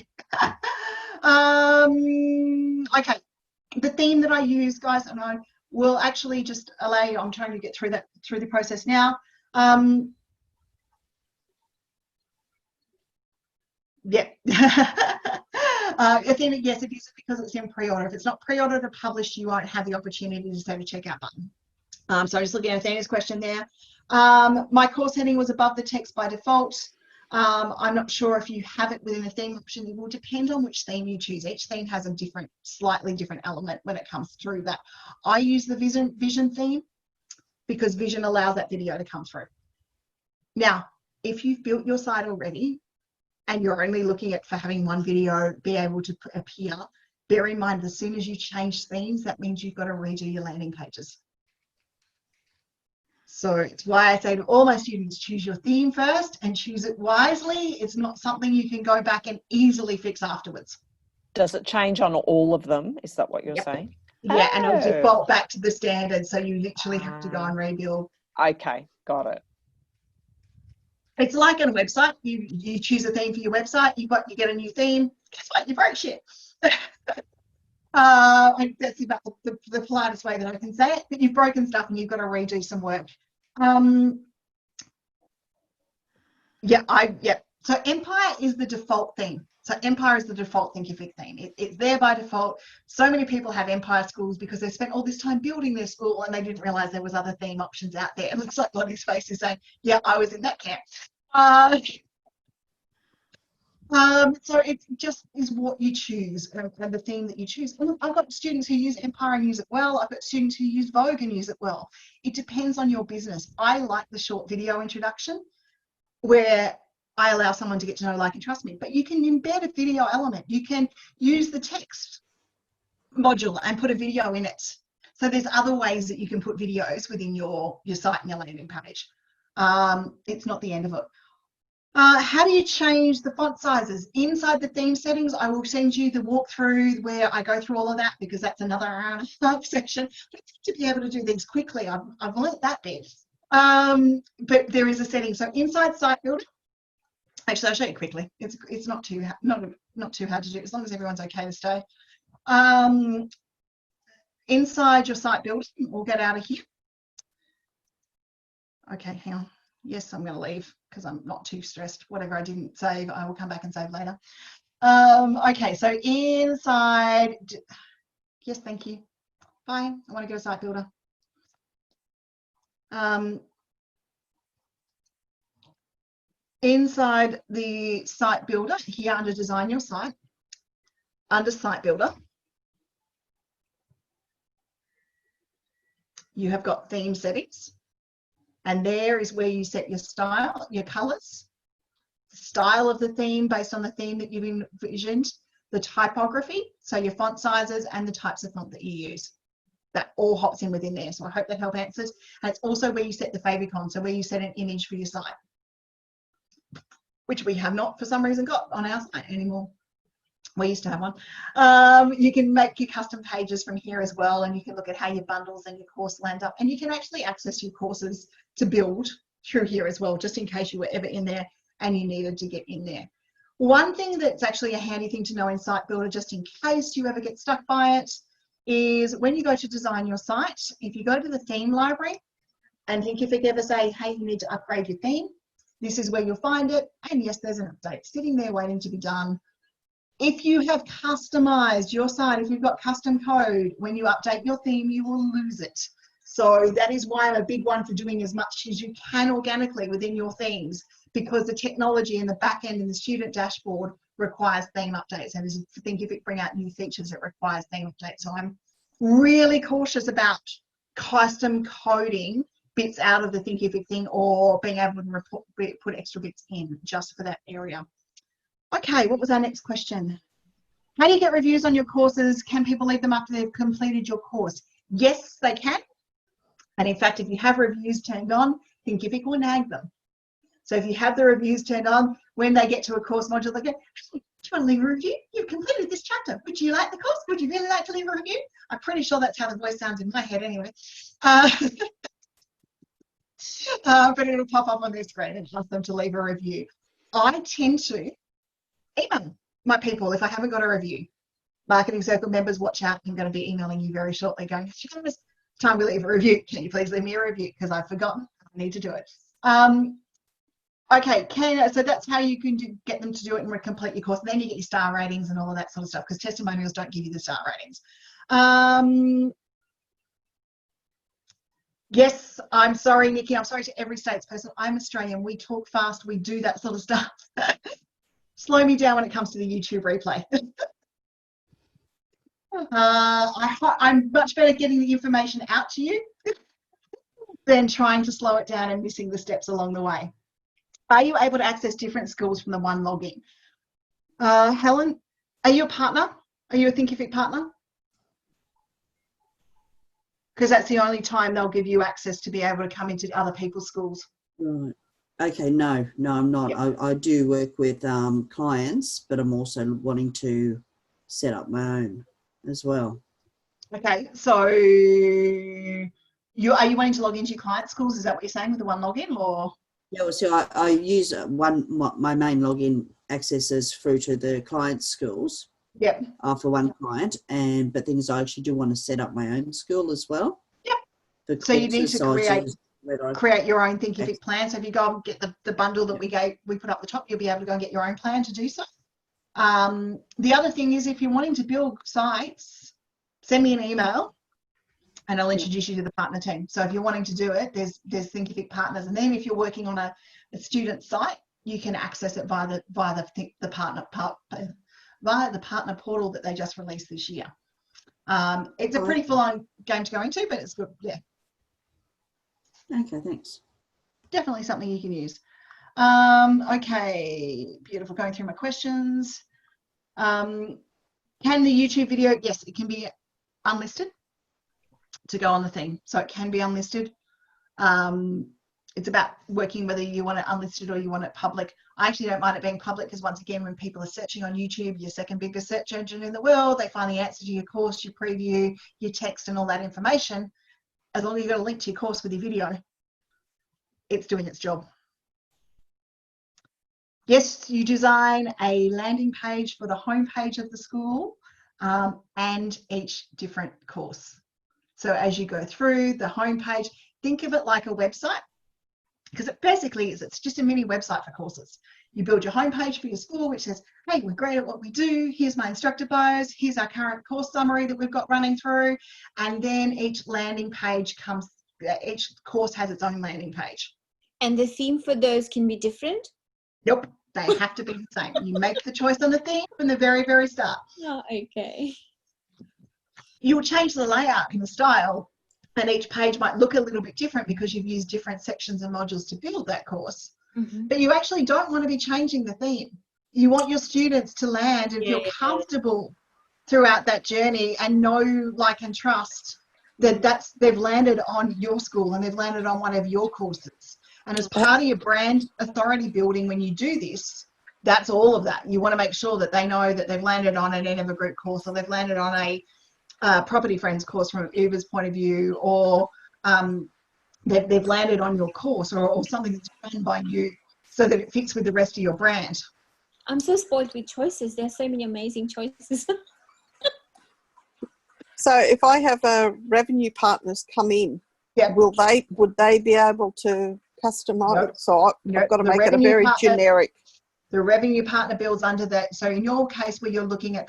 Okay, the theme that I use, guys, and I will actually just allow you, I'm trying to get through the process now. Yeah. The theme, yes, it is because it's in pre-order. If it's not pre-ordered or published, you won't have the opportunity to say the checkout button. So just looking at Athena's question there. My course heading was above the text by default. I'm not sure if you have it within the theme option. It will depend on which theme you choose. Each theme has a slightly different element when it comes through that. I use the Vision theme because Vision allows that video to come through. Now, if you've built your site already and you're only looking at for having one video be able to appear, bear in mind, as soon as you change themes, that means you've got to redo your landing pages. So it's why I say to all my students, choose your theme first and choose it wisely. It's not something you can go back and easily fix afterwards. Does it change on all of them? Is that what you're saying? Yeah, and it'll default back to the standard. So you literally have to go and rebuild. Okay, got it. It's like on a website. You choose a theme for your website. You get a new theme. Guess what? You broke shit. That's about the politest way that I can say it. But you've broken stuff and you've got to redo some work. So Empire is the default theme. So Empire is the default Thinkific theme. It's there by default. So many people have Empire schools because they spent all this time building their school and they didn't realize there was other theme options out there. It looks like Lonnie's face is saying, yeah, I was in that camp. So it just is what you choose and the theme that you choose. And I've got students who use Empire and use it well. I've got students who use Vogue and use it well. It depends on your business. I like the short video introduction where I allow someone to get to know, like, and trust me. But you can embed a video element. You can use the text module and put a video in it. So there's other ways that you can put videos within your site and your landing page. It's not the end of it. How do you change the font sizes? Inside the theme settings, I will send you the walkthrough where I go through all of that because that's another hour and a half section. But to be able to do these quickly, I've learnt that bit. But there is a setting. So inside Site Builder, actually I'll show you quickly. It's not too hard to do as long as everyone's okay to stay. Inside your Site Builder, we'll get out of here. Okay, hang on. Yes, I'm going to leave because I'm not too stressed. Whatever I didn't save, I will come back and save later. Okay, so inside, yes, thank you. Bye. I want to go to Site Builder. Inside the Site Builder, here under Design Your Site, under Site Builder, you have got theme settings. And there is where you set your style, your colors, the style of the theme based on the theme that you've envisioned, the typography, so your font sizes and the types of font that you use. That all hops in within there. So I hope that help answers. And it's also where you set the favicon, so where you set an image for your site, which we have not for some reason got on our site anymore. We used to have one. You can make your custom pages from here as well, and you can look at how your bundles and your course land up, and you can actually access your courses to build through here as well, just in case you were ever in there and you needed to get in there. One thing that's actually a handy thing to know in Site Builder, just in case you ever get stuck by it, is when you go to design your site, if you go to the theme library and Thinkific ever say, hey, you need to upgrade your theme, this is where you'll find it. And yes, there's an update sitting there waiting to be done. If you have customized your site, if you've got custom code, when you update your theme, you will lose it. So that is why I'm a big one for doing as much as you can organically within your themes, because the technology in the back end and the student dashboard requires theme updates. And as Thinkific bring out new features, it requires theme updates. So I'm really cautious about custom coding bits out of the Thinkific thing or being able to put extra bits in just for that area. Okay, what was our next question? How do you get reviews on your courses? Can people leave them after they've completed your course? Yes, they can. And in fact, if you have reviews turned on, Thinkific will nag them. So if you have the reviews turned on, when they get to a course module, they go, hey, do you want to leave a review? You've completed this chapter. Would you like the course? Would you really like to leave a review? I'm pretty sure that's how the voice sounds in my head anyway. But it'll pop up on their screen and ask them to leave a review. I tend to email my people if I haven't got a review. Marketing Circle members, watch out. I'm going to be emailing you very shortly going, it's time to leave a review. Can you please leave me a review? Because I've forgotten. I need to do it. Okay, so that's how you can get them to do it and complete your course. And then you get your star ratings and all of that sort of stuff, because testimonials don't give you the star ratings. Yes, I'm sorry, Nikki. I'm sorry to every state's person. I'm Australian. We talk fast. We do that sort of stuff. Slow me down when it comes to the YouTube replay. I'm much better getting the information out to you than trying to slow it down and missing the steps along the way. Are you able to access different schools from the one login? Helen, are you a partner? Are you a Thinkific partner? Because that's the only time they'll give you access to be able to come into other people's schools. Right. Okay, no, I'm not. Yep. I do work with clients, but I'm also wanting to set up my own as well. Okay, so are you wanting to log into your client schools? Is that what you're saying with the one login, or? Yeah, well, so I use my main login accesses through to the client's schools. Yep. For one client, but things I actually do want to set up my own school as well. Yep. So you need to create your own Thinkific plan. So if you go and get the bundle that we put up the top, you'll be able to go and get your own plan to do so. The other thing is, if you're wanting to build sites, send me an email and I'll introduce you to the partner team. So if you're wanting to do it, there's Thinkific partners, and then if you're working on a student site, you can access it via the partner portal that they just released this year. It's a pretty full-on game to go into, but it's good. Yeah. Okay, thanks. Definitely something you can use. Okay, beautiful. Going through my questions. Can the YouTube video? Yes, it can be unlisted to go on the thing, so it can be unlisted. It's about working whether you want it unlisted or you want it public. I actually don't mind it being public, because once again, when people are searching on YouTube, your second biggest search engine in the world, they find the answer to your course, your preview, your text, and all that information. As long as you've got a link to your course with your video, it's doing its job. Yes, you design a landing page for the home page of the school and each different course. So as you go through the home page, think of it like a website, because it basically is, it's just a mini website for courses. You build your homepage for your school, which says, hey, we're great at what we do. Here's my instructor bios. Here's our current course summary that we've got running through. And then each landing page comes, each course has its own landing page. And the theme for those can be different? Nope, they have to be the same. You make the choice on the theme from the very, very start. Oh, okay. You'll change the layout and the style, and each page might look a little bit different because you've used different sections and modules to build that course. Mm-hmm. But you actually don't want to be changing the theme. You want your students to land and feel comfortable throughout that journey and know, like, and trust that they've landed on your school and they've landed on one of your courses. And as part of your brand authority building, when you do this, that's all of that. You want to make sure that they know that they've landed on an Enever Group course, or they've landed on a Property Friends course from Uber's point of view, or they've landed on your course, or something that's done by you, so that it fits with the rest of your brand. I'm so spoiled with choices. There's so many amazing choices. So if I have revenue partners come in, would they be able to customize? Nope. So I've got to make it a very generic. The revenue partner builds under that. So in your case, where you're looking at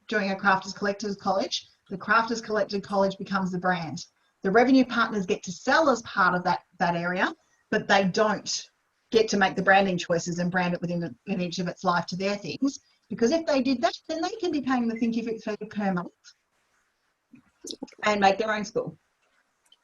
doing a Crafters Collectors College, the Crafters Collectors College becomes the brand. The revenue partners get to sell as part of that area, but they don't get to make the branding choices and brand it within each of its life to their things. Because if they did that, then they can be paying the Thinkific fee per month and make their own school.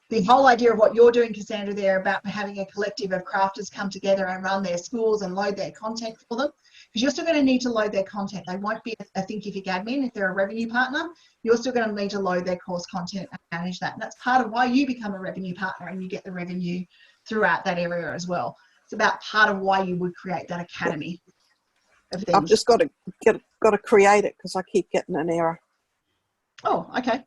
The whole idea of what you're doing, Cassandra, there about having a collective of crafters come together and run their schools and load their content for them, because you're still going to need to load their content. They won't be a Thinkific admin if they're a revenue partner. You're still going to need to load their course content and manage that. And that's part of why you become a revenue partner and you get the revenue throughout that area as well. It's about part of why you would create that academy of things. I've just got to create it because I keep getting an error. Oh, okay.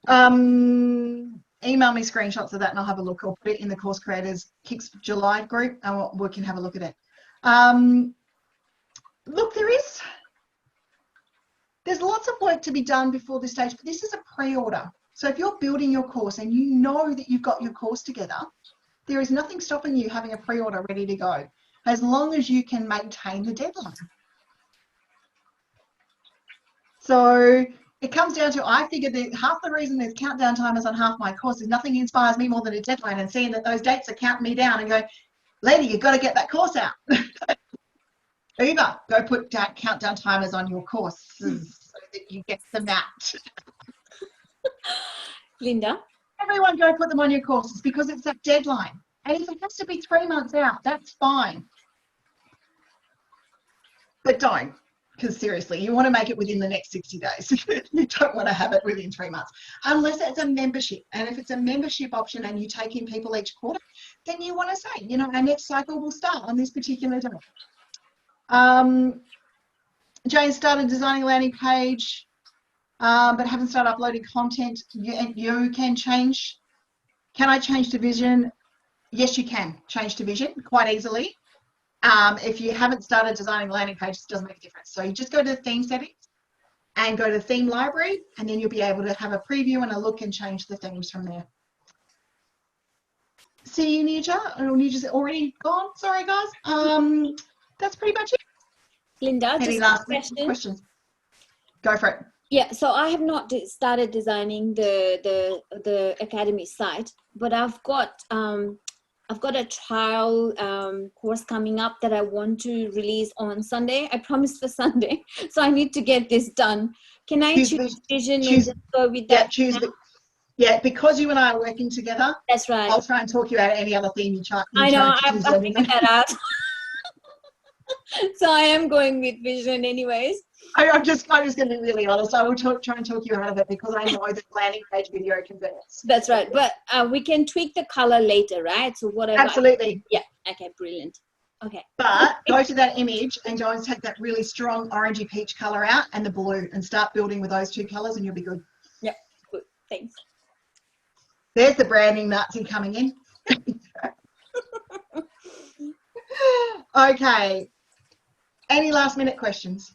Email me screenshots of that and I'll have a look. I'll put it in the Course Creators Kicks July group and we can have a look at it. Look, there's lots of work to be done before this stage, but this is a pre-order. So if you're building your course and you know that you've got your course together, there is nothing stopping you having a pre-order ready to go, as long as you can maintain the deadline. So it comes down to, I figured that half the reason there's countdown timers on half my course is nothing inspires me more than a deadline and seeing that those dates are counting me down and go, lady, you've got to get that course out. Uber, go put countdown timers on your course so that you get them out. Linda? Everyone go put them on your courses because it's that deadline. And if it has to be 3 months out, that's fine. But don't. Because seriously, you want to make it within the next 60 days. You don't want to have it within 3 months. Unless it's a membership. And if it's a membership option and you take in people each quarter, then you want to say, you know, our next cycle will start on this particular day. Jane started designing a landing page, but haven't started uploading content. You can change. Can I change division? yes, you can change to vision quite easily. If you haven't started designing landing pages, it doesn't make a difference. So you just go to the theme settings and go to theme library, and then you'll be able to have a preview and a look and change the themes from there. See you, Nija. Oh, Nija's already gone. Sorry, guys. That's pretty much it. Linda, Any just last question. questions? Go for it. Yeah, so I have not started designing the academy site, but I've got a trial course coming up that I want to release on Sunday. I promised for Sunday, so I need to get this done. Can I choose vision and just go with that? Yeah, because you and I are working together. That's right. I'll try and talk you out of any other theme you try. I know, I figured that out. So I am going with vision anyways. I'm just going to be really honest. I will try and talk you out of it because I know that landing page video converts. That's right. But we can tweak the color later, right? So whatever. Absolutely. Yeah. Okay. Brilliant. Okay. But go to that image and go and take that really strong orangey peach color out and the blue and start building with those two colors and you'll be good. Yep. Good. Thanks. There's the branding Nazi coming in. Okay. Any last minute questions?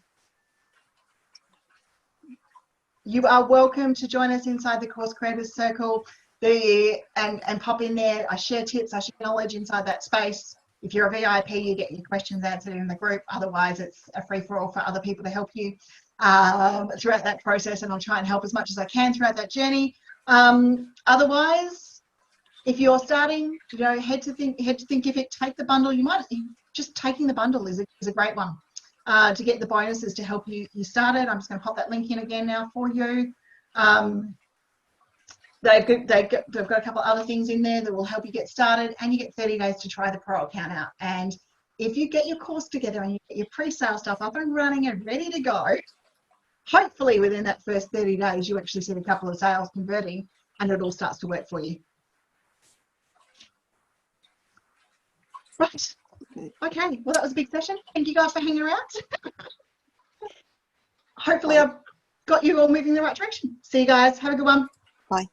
You are welcome to join us inside the Course Creators Circle and pop in there. I share tips, I share knowledge inside that space. If you're a VIP, you get your questions answered in the group. Otherwise, it's a free-for-all for other people to help you throughout that process, and I'll try and help as much as I can throughout that journey. Otherwise, if you're starting, head to Thinkific, take the bundle. Just taking the bundle is a great one. To get the bonuses to help you started. I'm just going to pop that link in again now for you. They've got a couple of other things in there that will help you get started, and you get 30 days to try the pro account out. And if you get your course together and you get your pre-sale stuff up and running and ready to go, hopefully within that first 30 days, you actually see a couple of sales converting and it all starts to work for you. Right. Okay, well, that was a big session. Thank you guys for hanging around. Hopefully I've got you all moving in the right direction. See you guys. Have a good one. Bye.